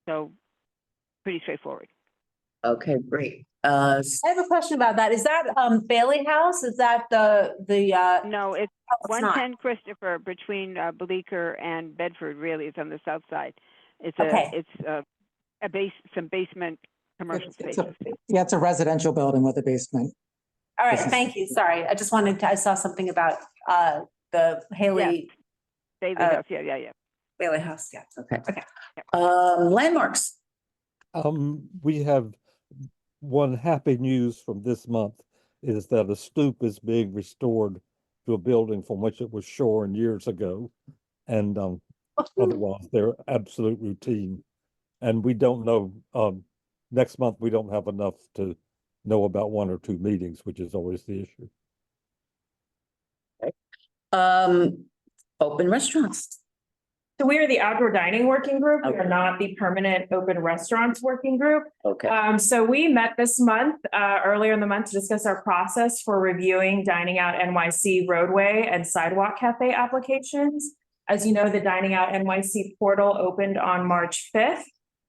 So pretty straightforward. Okay, great. I have a question about that. Is that Bailey House? Is that the No, it's it's not. 110 Christopher between Bleecker and Bedford. Really, it's on the south side. It's Okay. some basement commercial space. Yeah, it's a residential building with a basement. All right, thank you. Sorry, I just wanted to, I saw something about the Haley Bailey House. Yeah. Bailey House, yeah. Okay. Okay. Landmarks. We have one happy news from this month is that a stoop is being restored to a building from which it was shorn years ago. And otherwise they're absolute routine. And we don't know, next month, we don't have enough to know about 1 or 2 meetings, which is always the issue. Open restaurants. So we are the outdoor dining working group. We are not the permanent open restaurants working group. Okay. So we met this month, earlier in the month, to discuss our process for reviewing Dining Out NYC roadway and sidewalk cafe applications. As you know, the Dining Out NYC portal opened on March 5th.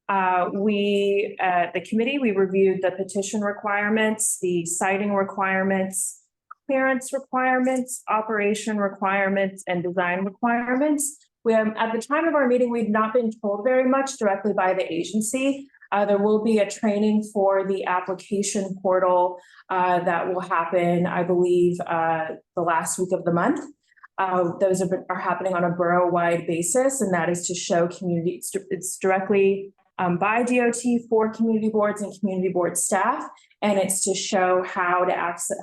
The committee, we reviewed the petition requirements, the citing requirements, clearance requirements, operation requirements, and design requirements. At the time of our meeting, we've not been told very much directly by the agency. There will be a training for the application portal that will happen, I believe, the last week of the month. Those are happening on a borough-wide basis, and that is to show community, it's directly by DOT for community boards and community board staff. And it's to show how to access,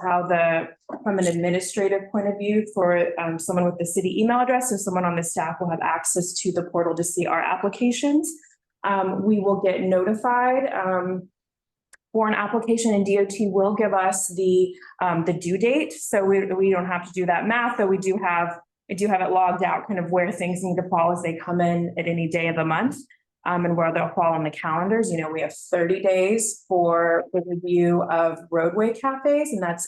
from an administrative point of view for someone with the city email address, so someone on the staff will have access to the portal to see our applications. We will get notified for an application, and DOT will give us the due date. So we don't have to do that math, though I do have it logged out kind of where things need to fall as they come in at any day of the month. And where they'll fall on the calendars. You know, we have 30 days for the review of roadway cafes, and it's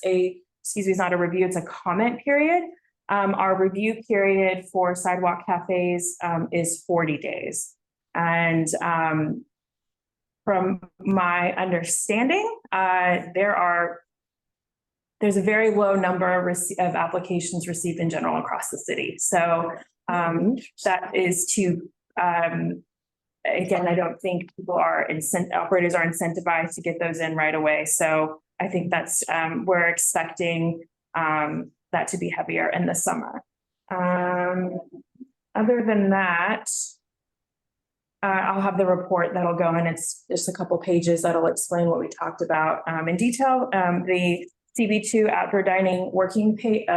not a review, it's a comment period. Our review period for sidewalk cafes is 40 days. And from my understanding, there's a very low number of applications received in general across the city. So that is to again, I don't think operators are incentivized to get those in right away. So I think that's, we're expecting that to be heavier in the summer. Other than that, I'll have the report that'll go in. It's just a couple pages that'll explain what we talked about in detail. The CB2 outdoor dining working page,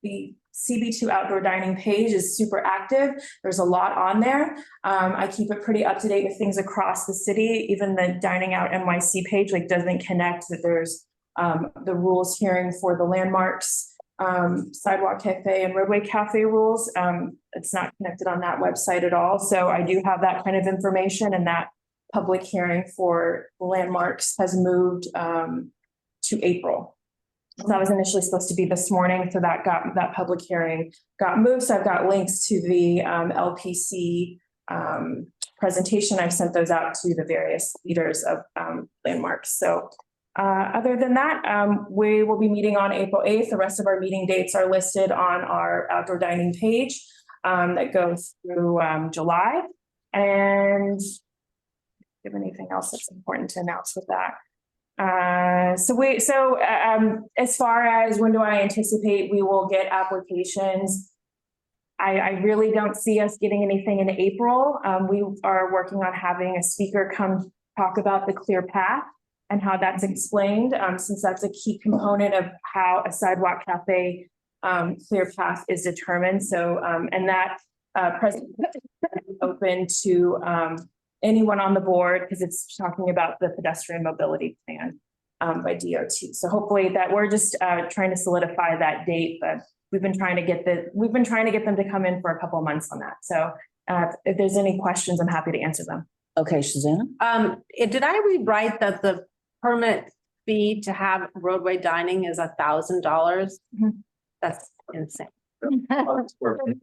the CB2 outdoor dining page is super active. There's a lot on there. I keep it pretty up to date with things across the city. Even the Dining Out NYC page doesn't connect that there's the rules hearing for the landmarks, sidewalk cafe and roadway cafe rules. It's not connected on that website at all. So I do have that kind of information, and that public hearing for landmarks has moved to April. That was initially supposed to be this morning, so that public hearing got moved. So I've got links to the LPC presentation. I've sent those out to the various leaders of landmarks. So other than that, we will be meeting on April 8th. The rest of our meeting dates are listed on our outdoor dining page that goes through July. And have anything else that's important to announce with that. As far as when do I anticipate we will get applications? I really don't see us getting anything in April. We are working on having a speaker come talk about the clear path and how that's explained, since that's a key component of how a sidewalk cafe clear path is determined. So, and that presentation is open to anyone on the board because it's talking about the pedestrian mobility plan by DOT. So hopefully that we're just trying to solidify that date, but we've been trying to get them to come in for a couple of months on that. So if there's any questions, I'm happy to answer them. Okay, Susanna? Did I read right that the permit fee to have roadway dining is $1,000? That's insane.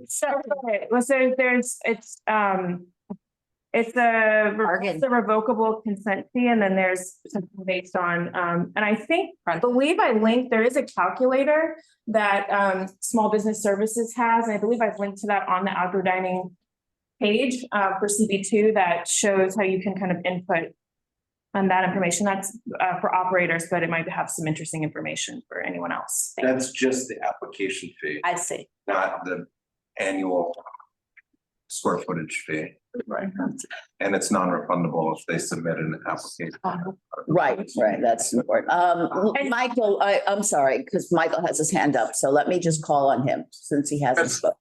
So it's a revocable consent fee, and then there's something based on, and I believe I linked, there is a calculator that Small Business Services has, and I believe I've linked to that on the outdoor dining page for CB2 that shows how you can kind of input on that information. That's for operators, but it might have some interesting information for anyone else. That's just the application fee, I see. not the annual square footage fee. Right. And it's non-refundable if they submit an application. Right, that's important. Michael, I'm sorry, because Michael has his hand up, so let me just call on him since he hasn't spoken.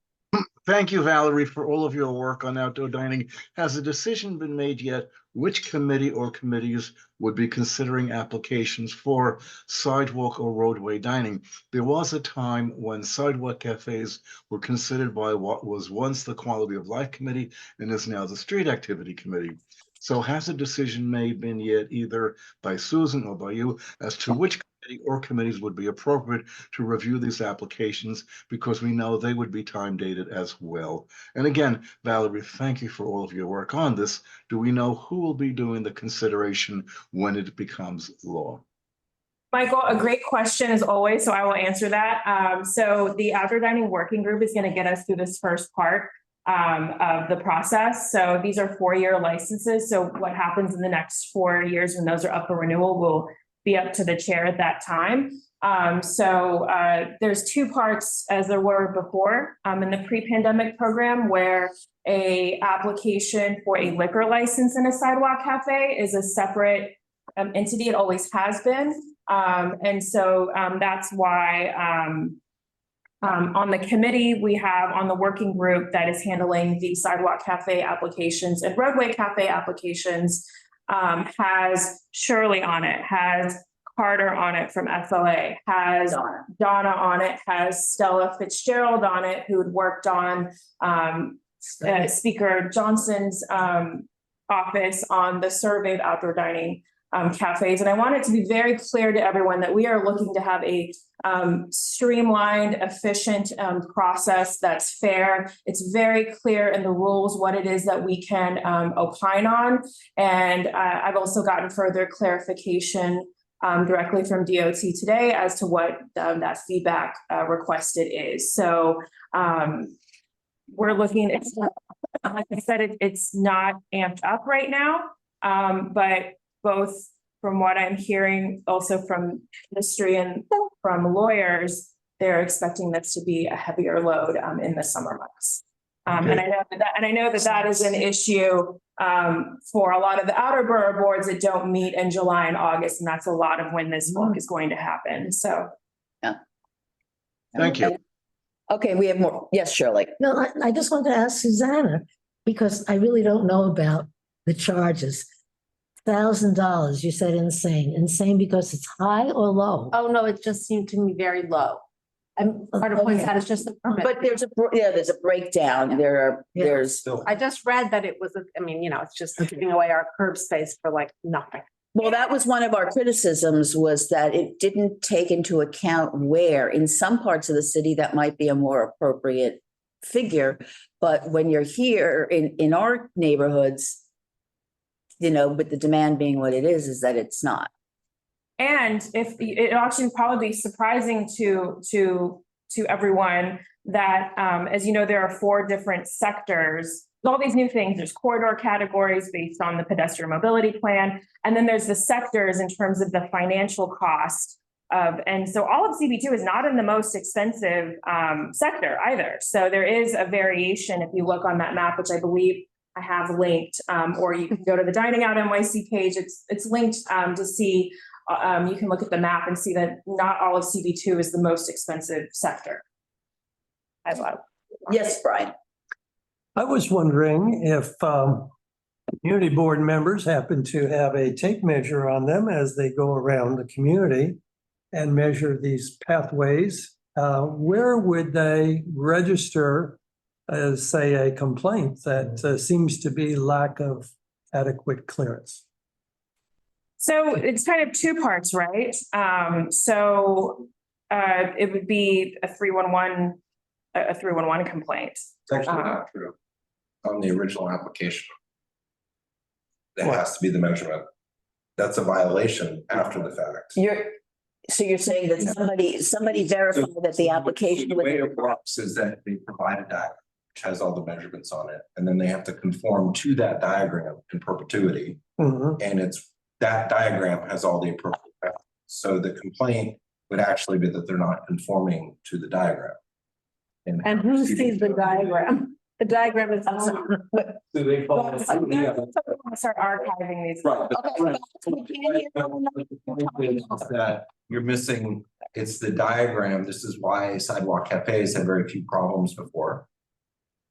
Thank you, Valerie, for all of your work on outdoor dining. Has a decision been made yet which committee or committees would be considering applications for sidewalk or roadway dining? There was a time when sidewalk cafes were considered by what was once the Quality of Life Committee and is now the Street Activity Committee. So has a decision been yet either by Susan or by you as to which committee or committees would be appropriate to review these applications, because we know they would be time dated as well. And again, Valerie, thank you for all of your work on this. Do we know who will be doing the consideration when it becomes law? Michael, a great question as always, so I will answer that. So the outdoor dining working group is going to get us through this first part of the process. So these are 4-year licenses. So what happens in the next 4 years when those are up for renewal will be up to the chair at that time. There's 2 parts as there were before in the pre-pandemic program, where a application for a liquor license in a sidewalk cafe is a separate entity. It always has been. That's why on the committee, we have on the working group that is handling the sidewalk cafe applications and roadway cafe applications, has Shirley on it, has Carter on it from FLA, has Donna on it, has Stella Fitzgerald on it, who had worked on Speaker Johnson's office on the survey of outdoor dining cafes. And I want it to be very clear to everyone that we are looking to have a streamlined, efficient process that's fair. It's very clear in the rules what it is that we can opine on. And I've also gotten further clarification directly from DOT today as to what that feedback requested is. So we're looking, like I said, it's not amped up right now, but both from what I'm hearing also from industry and from lawyers, they're expecting this to be a heavier load in the summer months. And I know that is an issue for a lot of the outer borough boards that don't meet in July and August, and that's a lot of when this book is going to happen. So, yeah. Thank you. Okay, we have more. Yes, Shirley. No, I just wanted to ask Susanna, because I really don't know about the charges. $1,000, you said insane because it's high or low? Oh, no, it just seemed to me very low. And Carter points out it's just the permit. But there's a breakdown. There's. I just read that it was, it's just giving away our curb space for like nothing. Well, that was one of our criticisms, was that it didn't take into account where in some parts of the city that might be a more appropriate figure. But when you're here in our neighborhoods, with the demand being what it is that it's not. And if it actually probably be surprising to everyone, that, as you know, there are 4 different sectors. All these new things, there's corridor categories based on the pedestrian mobility plan. And then there's the sectors in terms of the financial cost of, and so all of CB2 is not in the most expensive sector either. So there is a variation if you look on that map, which I believe I have linked, or you can go to the Dining Out NYC page. It's linked to see, you can look at the map and see that not all of CB2 is the most expensive sector. As well. Yes, Brian. I was wondering if community board members happen to have a tape measure on them as they go around the community and measure these pathways, where would they register as, say, a complaint that seems to be lack of adequate clearance? So it's kind of 2 parts, right? It would be a 311 complaint. It's actually not true. On the original application. It has to be the measurement. That's a violation after the fact. So you're saying that somebody verified that the application The way it works is that they provide a diagram which has all the measurements on it, and then they have to conform to that diagram in perpetuity. And it's that diagram has all the appropriate values. So the complaint would actually be that they're not conforming to the diagram. And who sees the diagram? The diagram is. Start archiving these. Right. That you're missing, it's the diagram. This is why sidewalk cafes had very few problems before.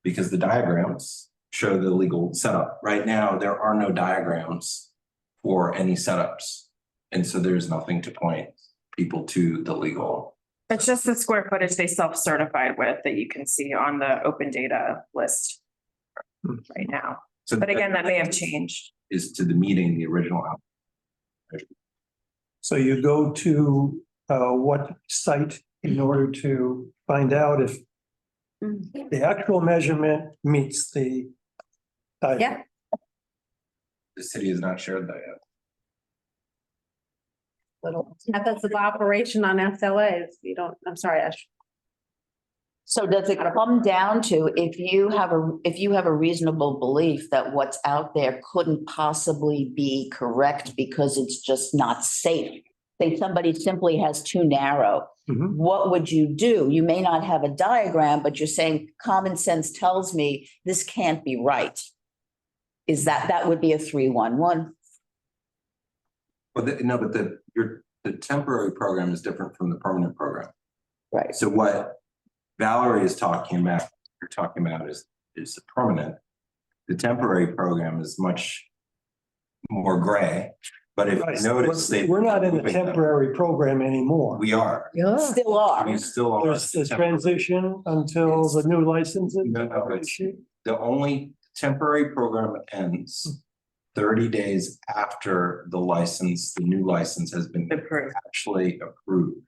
Because the diagrams show the legal setup. Right now, there are no diagrams for any setups. And so there's nothing to point people to the legal. It's just the square footage they self-certified with that you can see on the open data list right now. So but again, that may have changed. Is to the meeting, the original. So you go to what site in order to find out if the actual measurement meets the diagram? The city has not shared that yet. Little methods of operation on SLAs. You don't, I'm sorry, Ash. So does it come down to if you have a reasonable belief that what's out there couldn't possibly be correct because it's just not safe? Say somebody simply has too narrow. What would you do? You may not have a diagram, but you're saying common sense tells me this can't be right. Is that would be a 311? Well, no, but the temporary program is different from the permanent program. Right. So what Valerie is talking about, you're talking about is the permanent. The temporary program is much more gray. But if you notice, we're not in the temporary program anymore. We are. Still are. We still are. There's this transition until the new licenses. No, the only temporary program ends 30 days after the new license has been actually approved.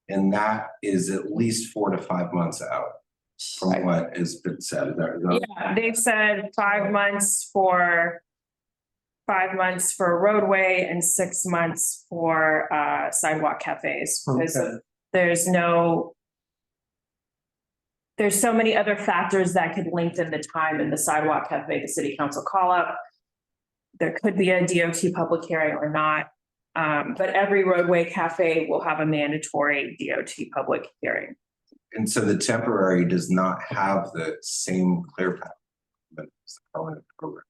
And that is at least 4 to 5 months out from what has been said. Yeah, they've said 5 months for roadway and 6 months for sidewalk cafes. There's so many other factors that could lengthen the time in the sidewalk cafe, the city council call up. There could be a DOT public hearing or not, but every roadway cafe will have a mandatory DOT public hearing. And so the temporary does not have the same clear path as the permanent program.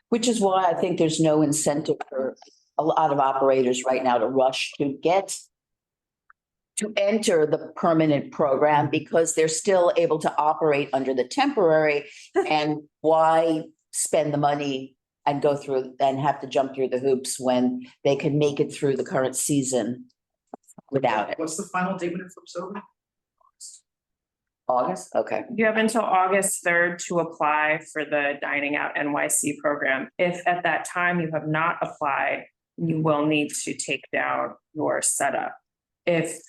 Which is why I think there's no incentive for a lot of operators right now to rush to enter the permanent program because they're still able to operate under the temporary. And why spend the money and go through and have to jump through the hoops when they can make it through the current season without it? What's the final date when it flips over? August? Okay. You have until August 3rd to apply for the Dining Out NYC program. If at that time you have not applied, you will need to take down your setup. If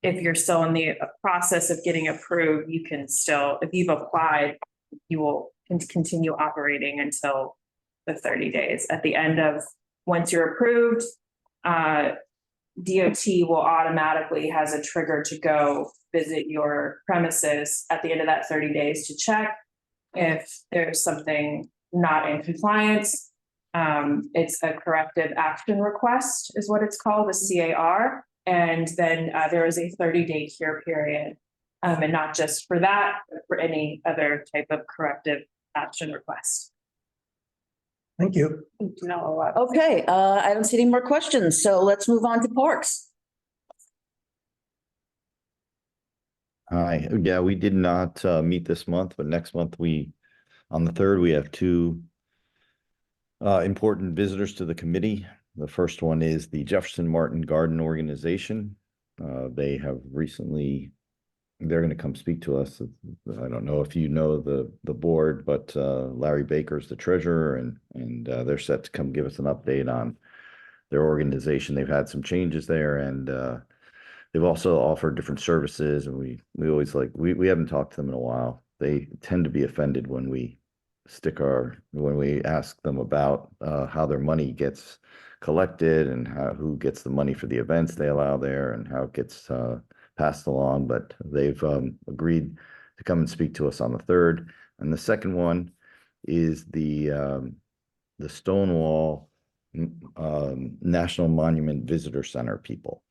you're still in the process of getting approved, you can still, if you've applied, you will continue operating until the 30 days. At the end of, once you're approved, DOT will automatically has a trigger to go visit your premises at the end of that 30 days to check if there's something not in compliance. It's a corrective action request is what it's called, a CAR. And then there is a 30-day cure period. And not just for that, but for any other type of corrective action request. Thank you. Know a lot. Okay, I don't see any more questions, so let's move on to parks. Hi, yeah, we did not meet this month, but next month on the 3rd, we have two important visitors to the committee. The first one is the Jefferson Martin Garden Organization. They have recently, they're going to come speak to us. I don't know if you know the board, but Larry Baker's the treasurer, and they're set to come give us an update on their organization. They've had some changes there, and they've also offered different services, and we always we haven't talked to them in a while. They tend to be offended when we ask them about how their money gets collected and who gets the money for the events they allow there and how it gets passed along, but they've agreed to come and speak to us on the 3rd. And the second one is the Stonewall National Monument Visitor Center people.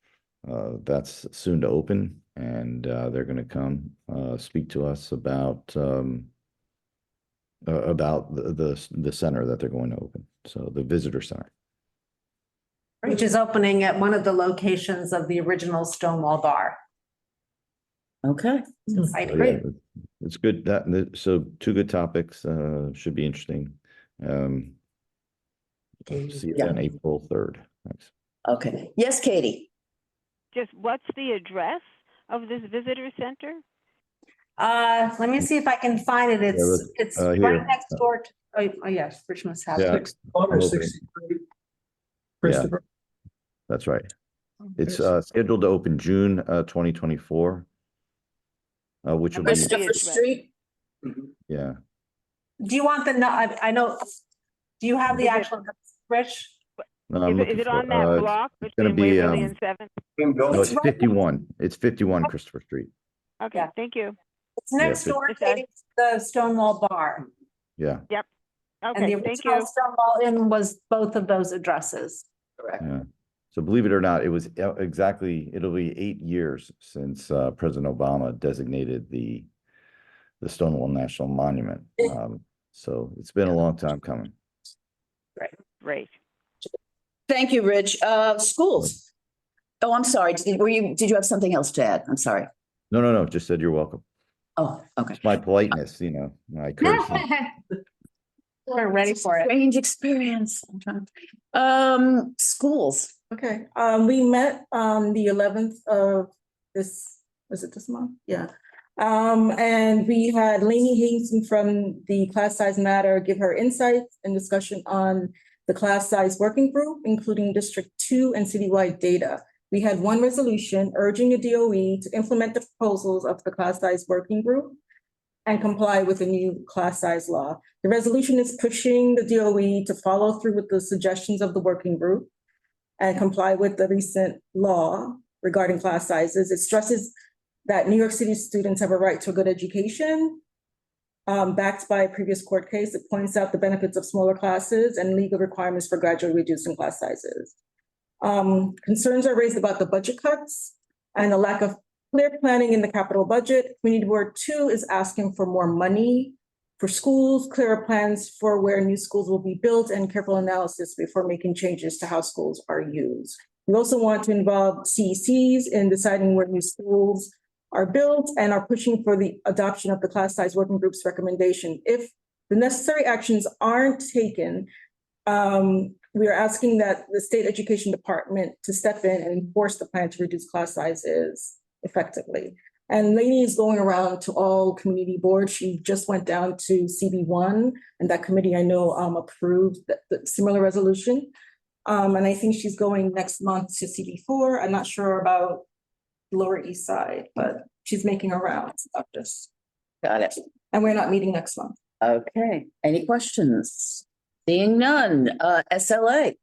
That's soon to open, and they're going to come speak to us about the center that they're going to open. So the visitor center. Which is opening at one of the locations of the original Stonewall Bar. Okay. Exciting. So, yeah, it's good so two good topics, should be interesting. See you on April 3rd. Thanks. Okay. Yes, Katie. Just what's the address of this visitor center? Let me see if I can find it. It's right here. next door to, oh yes, Rich must have Yeah. it. Or 63. Christopher. That's right. It's scheduled to open June 2024. Which will be, Christopher Street. yeah. Do you want I know, do you have the actual, Rich? No, I'm Is looking it for, on that block it's gonna between be, Waverly and 7th? no, it's 51. It's 51 Christopher Street. Okay, Yeah. thank you. It's next door to the Stonewall Bar. Yeah. Yep. And Okay, the thank original you. Stonewall Inn was both of those addresses. Correct. Yeah. So believe it or not, it was it'll be 8 years since President Obama designated the Stonewall National Monument. So it's been a long time coming. Great. Thank you, Rich. Schools. Oh, I'm sorry. Did you have something else to add? I'm sorry. No, just said you're welcome. Oh, okay. It's my politeness, my courtesy. We're ready for it. Strange experience. Schools. Okay, we met on the 11th of was it this month? Yeah. And we had Lainey Hazen from the Class Size Matter give her insights and discussion on the class size working group, including District 2 and citywide data. We had one resolution urging the DOE to implement the proposals of the class size working group and comply with the new class size law. The resolution is pushing the DOE to follow through with the suggestions of the working group and comply with the recent law regarding class sizes. It stresses that New York City students have a right to a good education, backed by a previous court case. It points out the benefits of smaller classes and legal requirements for gradually reducing class sizes. Concerns are raised about the budget cuts and the lack of clear planning in the capital budget. Community Board 2 is asking for more money for schools, clearer plans for where new schools will be built, and careful analysis before making changes to how schools are used. We also want to involve CECs in deciding where new schools are built and are pushing for the adoption of the class size working group's recommendation. If the necessary actions aren't taken, we are asking that the state education department to step in and enforce the plan to reduce class sizes effectively. And Lainey is going around to all community boards. She just went down to CB1, and that committee I know approved the similar resolution. And I think she's going next month to CB4. I'm not sure about Lower East Side, but she's making a round about this. Got it. And we're not meeting next month. Okay. Any questions? Seeing none. SLA.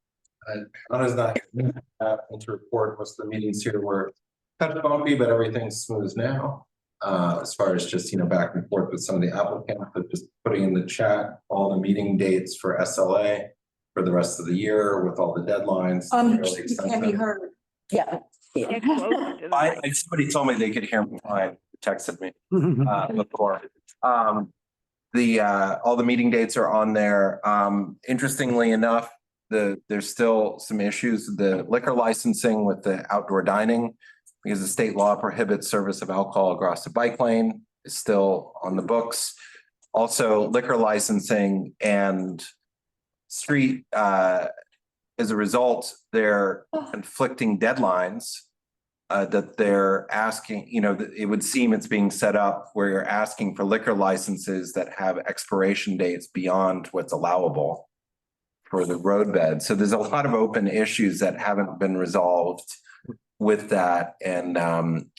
Anna's not to report. Most of the meetings here were kind of bumpy, but everything's smooth now. As far as just, back and forth with some of the applicants, but just putting in the chat all the meeting dates for SLA for the rest of the year with all the deadlines. Fairly extensive. heard. Yeah. Get closer to the mic. Somebody told me they could hear me fine, texted me before. All the meeting dates are on there. Interestingly enough, there's still some issues, the liquor licensing with the outdoor dining, because the state law prohibits service of alcohol across the bike lane is still on the books. Also, liquor licensing and street, as a result, they're conflicting deadlines. That they're asking, it would seem it's being set up where you're asking for liquor licenses that have expiration dates beyond what's allowable for the roadbed. So there's a lot of open issues that haven't been resolved with that. And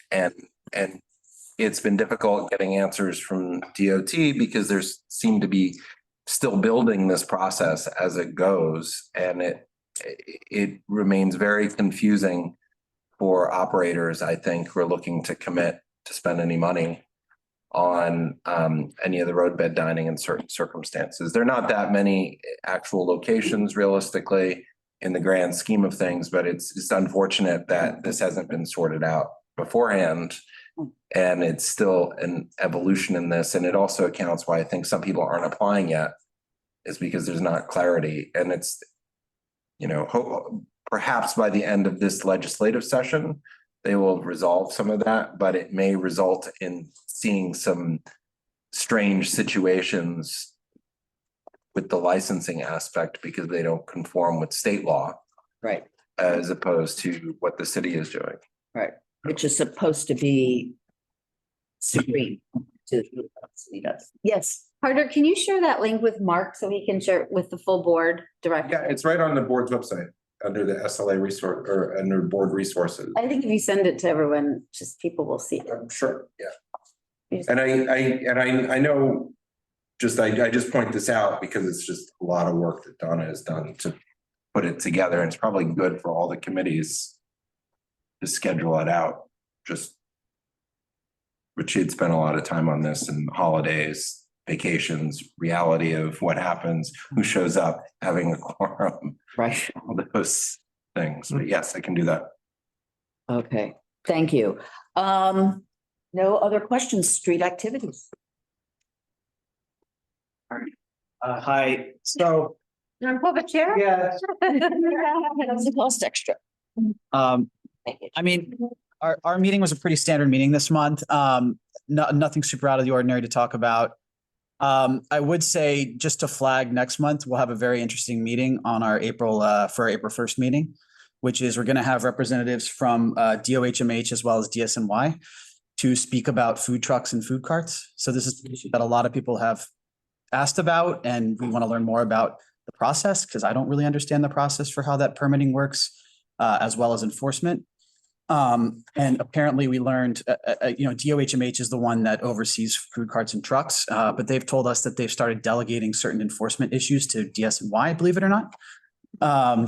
it's been difficult getting answers from DOT because there's seem to be still building this process as it goes. And it remains very confusing for operators, I think, who are looking to commit to spend any money on any of the roadbed dining in certain circumstances. There are not that many actual locations realistically in the grand scheme of things, but it's just unfortunate that this hasn't been sorted out beforehand. And it's still an evolution in this. And it also accounts why I think some people aren't applying yet is because there's not clarity. And it's, perhaps by the end of this legislative session, they will resolve some of that, but it may result in seeing some strange situations with the licensing aspect because they don't conform with state law. Right. As opposed to what the city is doing. Right, which is supposed to be supreme to what the city does. Yes. Carter, can you share that link with Mark so he can share it with the full board directly? Yeah, it's right on the board's website under the SLA resource or under board resources. I think if you send it to everyone, just people will see it. I'm sure, yeah. And I know, I just point this out because it's just a lot of work that Donna has done to put it together. And it's probably good for all the committees to schedule it out, but she'd spent a lot of time on this and holidays, vacations, reality of what happens, who shows up, having a quorum. Right. All those things. But yes, I can do that. Okay, thank you. No other questions, street activities? Hi, so, You want to pull the chair? yeah, Does it cost extra? I mean, our meeting was a pretty standard meeting this month. Nothing super out of the ordinary to talk about. I would say just to flag next month, we'll have a very interesting meeting on our April 1st meeting, which is we're going to have representatives from DOHMH as well as DSNY to speak about food trucks and food carts. So this is an issue that a lot of people have asked about, and we want to learn more about the process because I don't really understand the process for how that permitting works, as well as enforcement. And apparently we learned, DOHMH is the one that oversees food carts and trucks, but they've told us that they've started delegating certain enforcement issues to DSNY, believe it or not.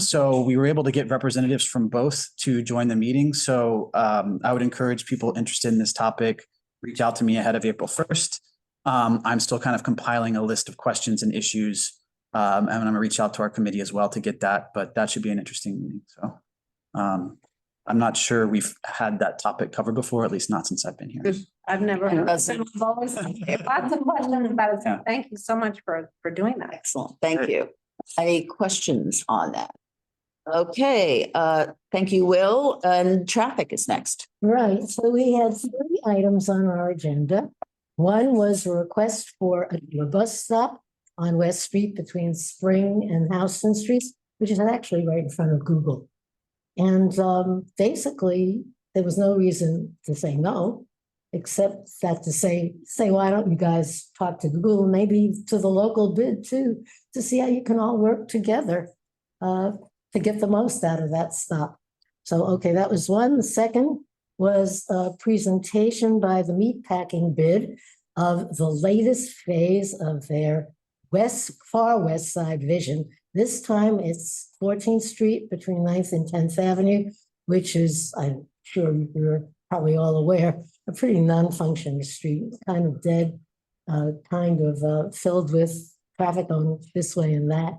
So we were able to get representatives from both to join the meeting. So I would encourage people interested in this topic, reach out to me ahead of April 1st. I'm still kind of compiling a list of questions and issues. And I'm going to reach out to our committee as well to get that, but that should be an interesting meeting. So I'm not sure we've had that topic covered before, at least not since I've been here. I've never heard. That's- I've always lots of questions about it. Yeah. Thank you so much for doing that. Excellent, thank you. Any questions on that? Okay, thank you, Will. And traffic is next. Right, so we had 3 items on our agenda. One was a request for a bus stop on West Street between Spring and Houston Streets, which is actually right in front of Google. And basically, there was no reason to say no, except that to say, why don't you guys talk to Google, maybe to the local bid too, to see how you can all work together to get the most out of that stop. So, okay, that was one. The second was a presentation by the meatpacking bid of the latest phase of their far west side vision This time it's 14th Street between 9th and 10th Avenue, which is, I'm sure you're probably all aware, a pretty non-functioning street, kind of dead, filled with traffic going this way and that.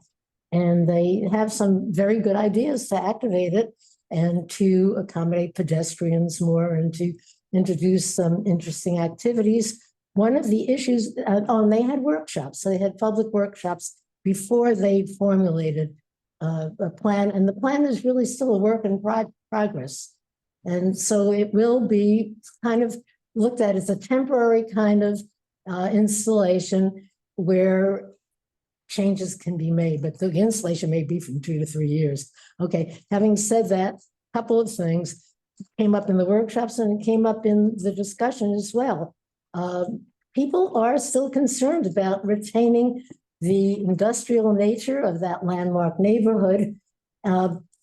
And they have some very good ideas to activate it and to accommodate pedestrians more and to introduce some interesting activities. One of the issues, and they had workshops, so they had public workshops before they formulated a plan, and the plan is really still a work in progress. And so it will be kind of looked at as a temporary kind of installation where changes can be made, but the installation may be from 2 to 3 years. Okay, having said that, a couple of things came up in the workshops and it came up in the discussion as well. People are still concerned about retaining the industrial nature of that landmark neighborhood,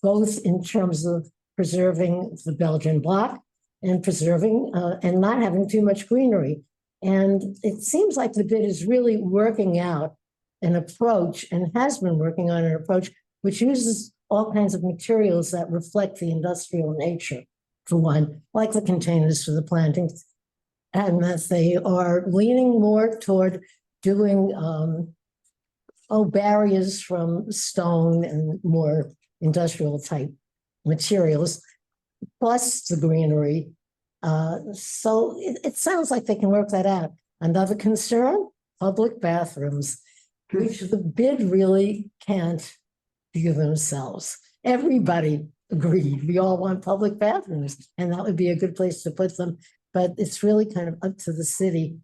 both in terms of preserving the Belgian block and preserving and not having too much greenery. And it seems like the bid is really working out an approach and has been working on an approach which uses all kinds of materials that reflect the industrial nature, for one, like the containers for the plantings, and that they are leaning more toward doing barriers from stone and more industrial type materials, plus the greenery. So it sounds like they can work that out. Another concern, public bathrooms, which the bid really can't do themselves. Everybody agreed. We all want public bathrooms, and that would be a good place to put them. But it's really kind of up to the city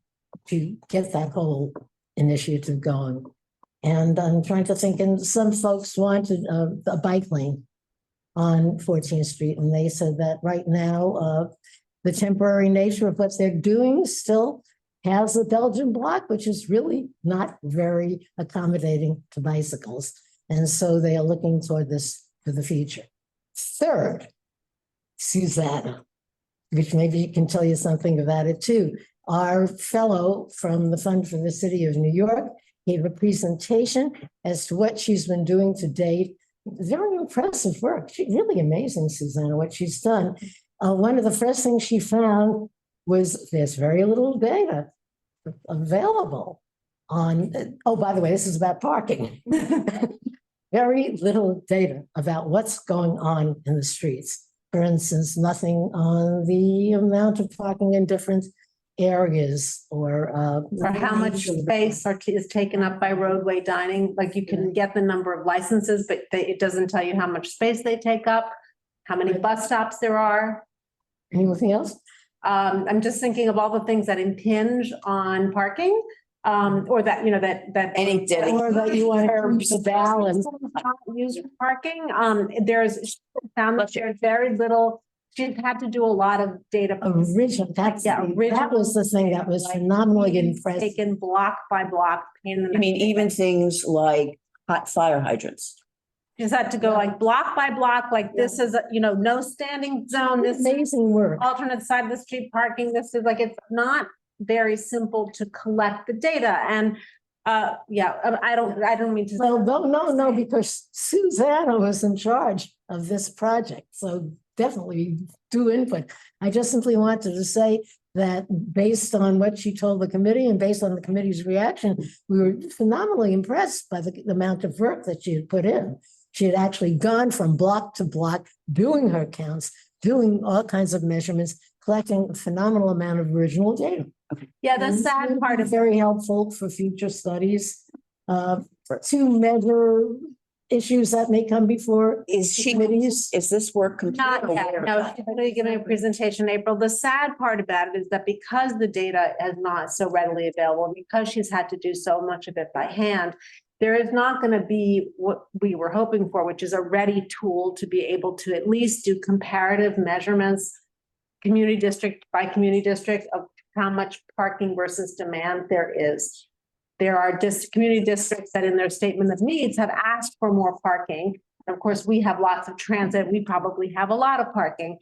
to get that whole initiative going. And I'm trying to think, and some folks wanted a bike lane on 14th Street, and they said that right now, the temporary nature of what they're doing still has a Belgian block, which is really not very accommodating to bicycles. And so they are looking toward this for the future. Third, Susanna, which maybe you can tell you something about it too. Our fellow from the Fund for the City of New York gave a presentation as to what she's been doing to date. Very impressive work. Really amazing, Susanna, what she's done. One of the first things she found was there's very little data available on, oh, by the way, this is about parking. Very little data about what's going on in the streets. For instance, nothing on the amount of parking in different areas or how much space is taken up by roadway dining. Like you can get the number of licenses, but it doesn't tell you how much space they take up, how many bus stops there are. Anything else? I'm just thinking of all the things that impinge on parking, or that, you know, that Any Or that you want to balance. Use for parking. There's found that there's very little. She's had to do a lot of data. Original, that was the thing that was phenomenally impressive. Taken block by block. I mean, even things like hot fire hydrants. Just had to go like block by block, like this is, no standing zone, this is Amazing work. alternate side of the street parking, this is like, it's not very simple to collect the data. And I don't mean to. Well, no, because Susanna was in charge of this project, so definitely do input. I just simply wanted to say that based on what she told the committee and based on the committee's reaction, we were phenomenally impressed by the amount of work that she had put in. She had actually gone from block to block, doing her counts, doing all kinds of measurements, collecting a phenomenal amount of original data. Yeah, the sad part is of very helpful for future studies, to measure issues that may come before. Is this work complete? Not yet. No, she's going to give me a presentation in April. The sad part about it is that because the data is not so readily available, because she's had to do so much of it by hand, there is not going to be what we were hoping for, which is a ready tool to be able to at least do comparative measurements, community district by community district, of how much parking versus demand there is. There are community districts that in their statement of needs have asked for more parking. And of course, we have lots of transit. We probably have a lot of parking.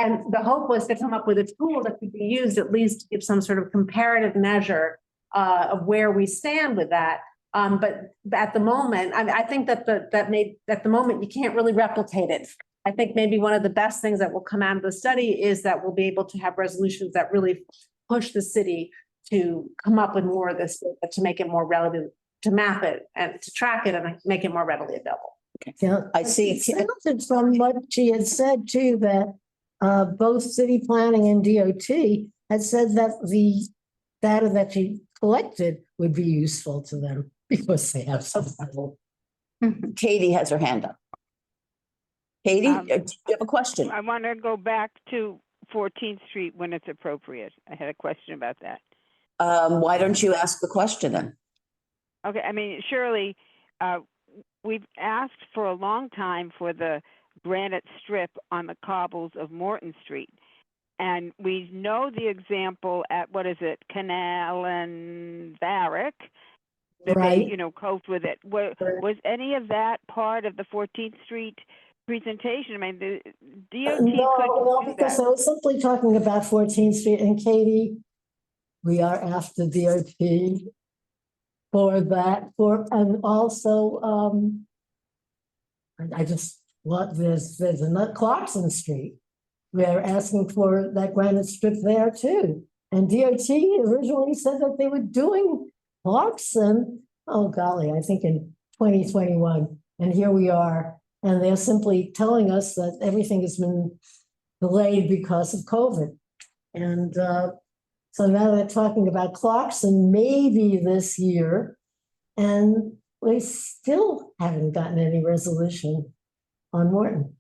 And the hope was to come up with a tool that could be used at least to give some sort of comparative measure of where we stand with that. But at the moment, I think that at the moment, you can't really replicate it. I think maybe one of the best things that will come out of the study is that we'll be able to have resolutions that really push the city to come up with more of this, to make it more relevant, to map it and to track it and make it more readily available. Yeah, I see. It sounded from what she had said too, that both city planning and DOT had said that the data that she collected would be useful to them because they have some. Katie has her hand up. Katie, do you have a question? I want to go back to 14th Street when it's appropriate. I had a question about that. Why don't you ask the question then? Okay, I mean, surely, we've asked for a long time for the granite strip on the cobbles of Morton Street. And we know the example at, what is it, Canal and Varick, that Right. they, coped with it. Was any of that part of the 14th Street presentation? I mean, the DOT No, could do because that. I was simply talking about 14th Street, and Katie, we are after DOT for that, and also, I just, there's a Clarkson Street. We're asking for that granite strip there too. And DOT originally said that they were doing Clarkson, oh golly, I think in 2021. And here we are. And they're simply telling us that everything has been delayed because of COVID. And so now they're talking about Clarkson maybe this year. And we still haven't gotten any resolution on Morton.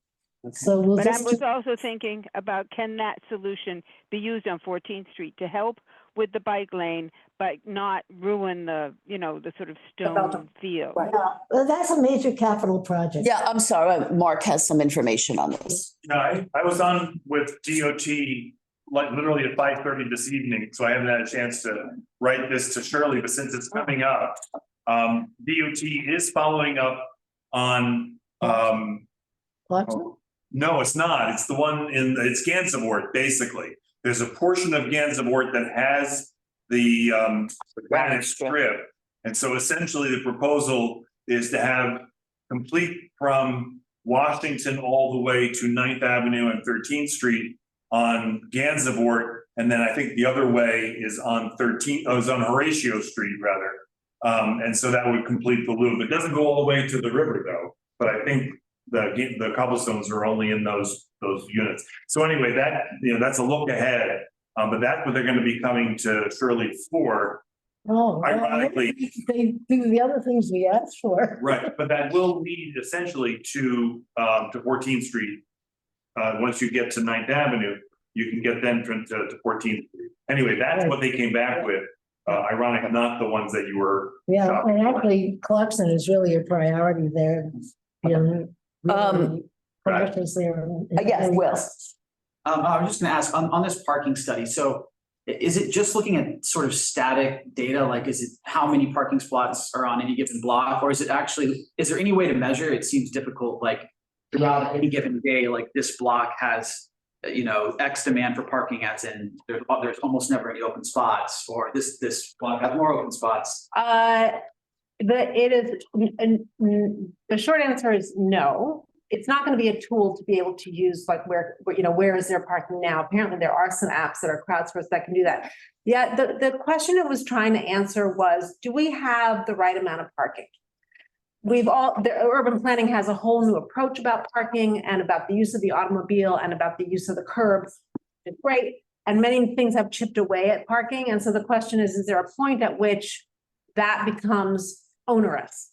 So we'll But I just. was also thinking about, can that solution be used on 14th Street to help with the bike lane, but not ruin the, the sort of stone field? Yeah, well, that's a major capital project. Yeah, I'm sorry. Mark has some information on this. Yeah, I was on with DOT like literally at 5:30 this evening, so I haven't had a chance to write this to Shirley, but since it's coming up, DOT is following up on, no, it's not. It's the one it's Gansevoort, basically. There's a portion of Gansevoort that has the granite strip. And so essentially the proposal is to have complete from Washington all the way to 9th Avenue and 13th Street on Gansevoort. And then I think the other way is on is on Horatio Street rather. And so that would complete the loop. It doesn't go all the way to the river though, but I think the cobblestones are only in those units. So anyway, that's a look ahead, but that's what they're going to be coming to Shirley for. Oh, ironically, they do the other things we asked for. right? But that will lead essentially to 14th Street. Once you get to 9th Avenue, you can get then to 14th Street. Anyway, that's what they came back with. Ironic, not the ones that you were. Yeah, and actually, Clarkson is really a priority there. Commercials there. Yes, Will. I was just gonna ask on this parking study, so is it just looking at sort of static data? Like, is it how many parking spots are on any given block? Or is there any way to measure? It seems difficult, like throughout any given day, like this block has, X demand for parking, as in there's almost never any open spots, or this block has more open spots. The short answer is no. It's not going to be a tool to be able to use like where is there parking now? Apparently there are some apps that are crowdsourced that can do that. Yeah, the question it was trying to answer was, do we have the right amount of parking? The urban planning has a whole new approach about parking and about the use of the automobile and about the use of the curb. It's great. And many things have chipped away at parking. And so the question is there a point at which that becomes onerous?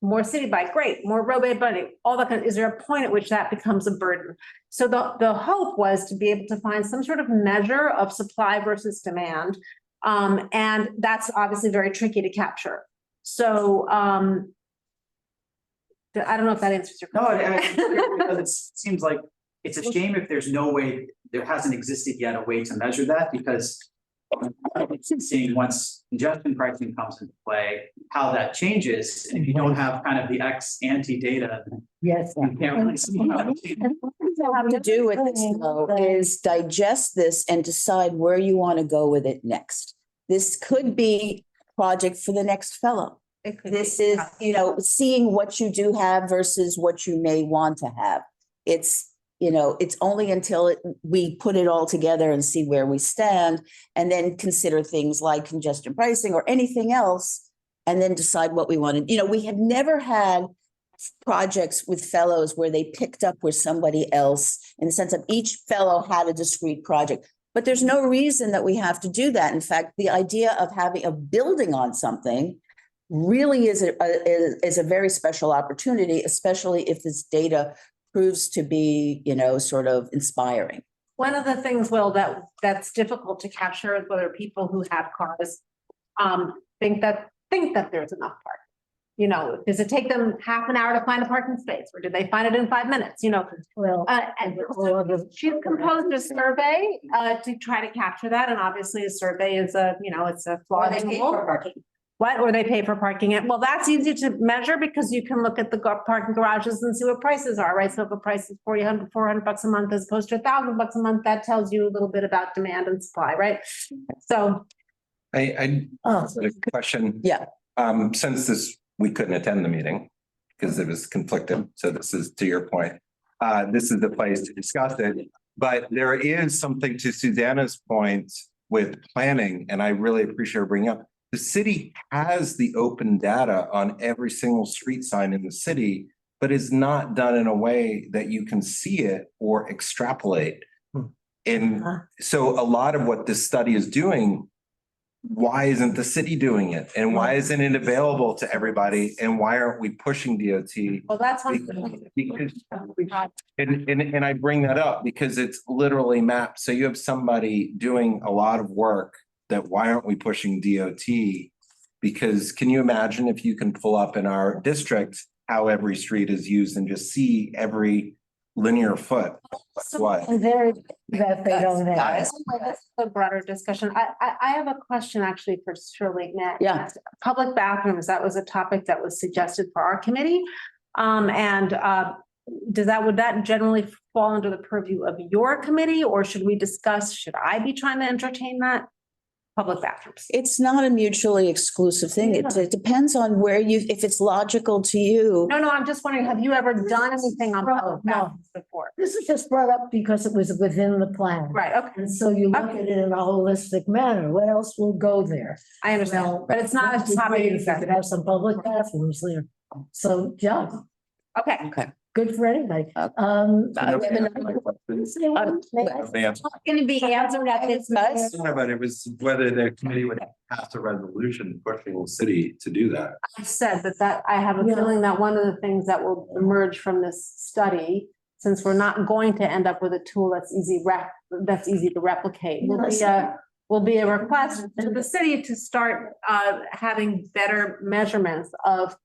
More city bike, great, more roadway budget, all that is there a point at which that becomes a burden? So the hope was to be able to find some sort of measure of supply versus demand. And that's obviously very tricky to capture. So I don't know if that answers your question. No, because it seems like it's a shame if there's no way, there hasn't existed yet a way to measure that, because seeing once congestion pricing comes into play, how that changes, and if you don't have kind of the ex ante data, yes, you can't really see how it Have to do with this though is digest this and decide where you want to go with it next. This could be project for the next fellow. It could This be. is, you know, seeing what you do have versus what you may want to have. It's, you know, it's only until we put it all together and see where we stand and then consider things like congestion pricing or anything else and then decide what we want to, you know, we have never had projects with fellows where they picked up where somebody else, in the sense of each fellow had a discrete project. But there's no reason that we have to do that. In fact, the idea of having a building on something really is a very special opportunity, especially if this data proves to be, you know, sort of inspiring. One of the things, Will, that's difficult to capture is whether people who have cars think that there's enough parking. You know, does it take them half an hour to find a parking space, or did they find it in 5 minutes? You know, Well, and she's composed a survey to try to capture that, and obviously a survey is it's a flawed tool. What, or they pay for parking it? Well, that's easy to measure because you can look at the parking garages and see what prices are, right? So if a price is $400 a month as opposed to $1,000 a month, that tells you a little bit about demand and supply, right? So. A question. Yeah. Since we couldn't attend the meeting because it was conflicted. So this is to your point. This is the place to discuss it, but there is something to Susanna's point with planning. And I really appreciate her bringing up. The city has the open data on every single street sign in the city, but is not done in a way that you can see it or extrapolate. And so a lot of what this study is doing, why isn't the city doing it? And why isn't it available to everybody? And why aren't we pushing DOT? Well, that's one. Because, and I bring that up because it's literally mapped. So you have somebody doing a lot of work that why aren't we pushing DOT? Because can you imagine if you can pull up in our district how every street is used and just see every linear foot? What? And there, that they don't have. That's a broader discussion. I have a question actually for Shirley next. Yeah. Public bathrooms, that was a topic that was suggested for our committee. Would that generally fall under the purview of your committee, or should I be trying to entertain that? Public bathrooms. It's not a mutually exclusive thing. It depends on where if it's logical to you. No, I'm just wondering, have you ever done anything on public bathrooms before? This is just brought up because it was within the plan. Right, okay. And so you look at it in a holistic manner. What else will go there? I understand, Well, but it's not a that'd be topic. great if you could have some public bathrooms there. So, yeah, Okay. good for anybody. I Say have one, may I? Ma'am. Going to be answered at this. No, but it was whether the committee would pass a resolution pushing the city to do that. I said that I have a Yeah. feeling that one of the things that will emerge from this study, since we're not going to end up with a tool that's easy to replicate, will be a request to the city to start having better measurements of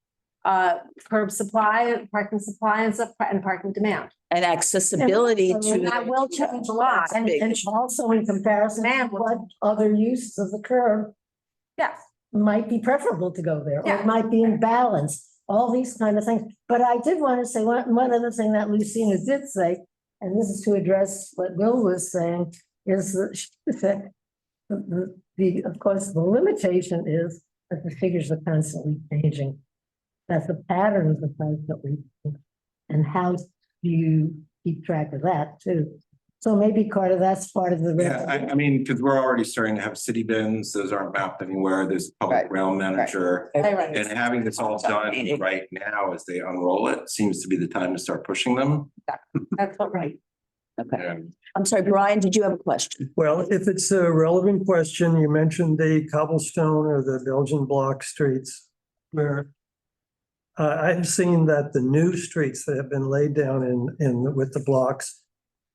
curb supply, parking supply and parking demand. And accessibility And to. that will change a lot. And also in comparison to what other uses of the curb Yes. might be preferable to go there, or Yeah. it might be in balance, all these kind of things. But I did want to say, one other thing that Lucina did say, and this is to address what Will was saying, is that she said, of course, the limitation is that the figures are constantly changing. That the patterns are constantly, and how do you keep track of that too? So maybe that's part of the. Yeah, I mean, because we're already starting to have city bins, those aren't mapped anywhere, there's public realm manager. Right. And having this all done right now as they unroll it seems to be the time to start pushing them. That's what, right. Okay. And I'm sorry, Brian, did you have a question? Well, if it's a relevant question, you mentioned the cobblestone or the Belgian block streets where I've seen that the new streets that have been laid down with the blocks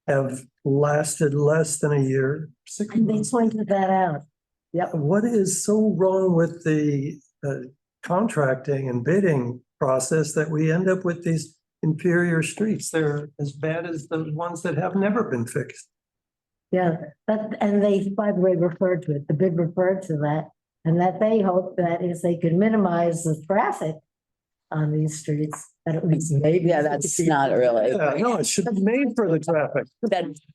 have lasted less than a year. 6 They months. pointed that out. Yep. What is so wrong with the contracting and bidding process that we end up with these inferior streets? They're as bad as the ones that have never been fixed. Yeah, and they, by the way, referred to it, the bid referred to that, and that they hope that if they could minimize the traffic on these streets, that at least maybe. Yeah, that's not really. Yeah, no, it should be made for the traffic. That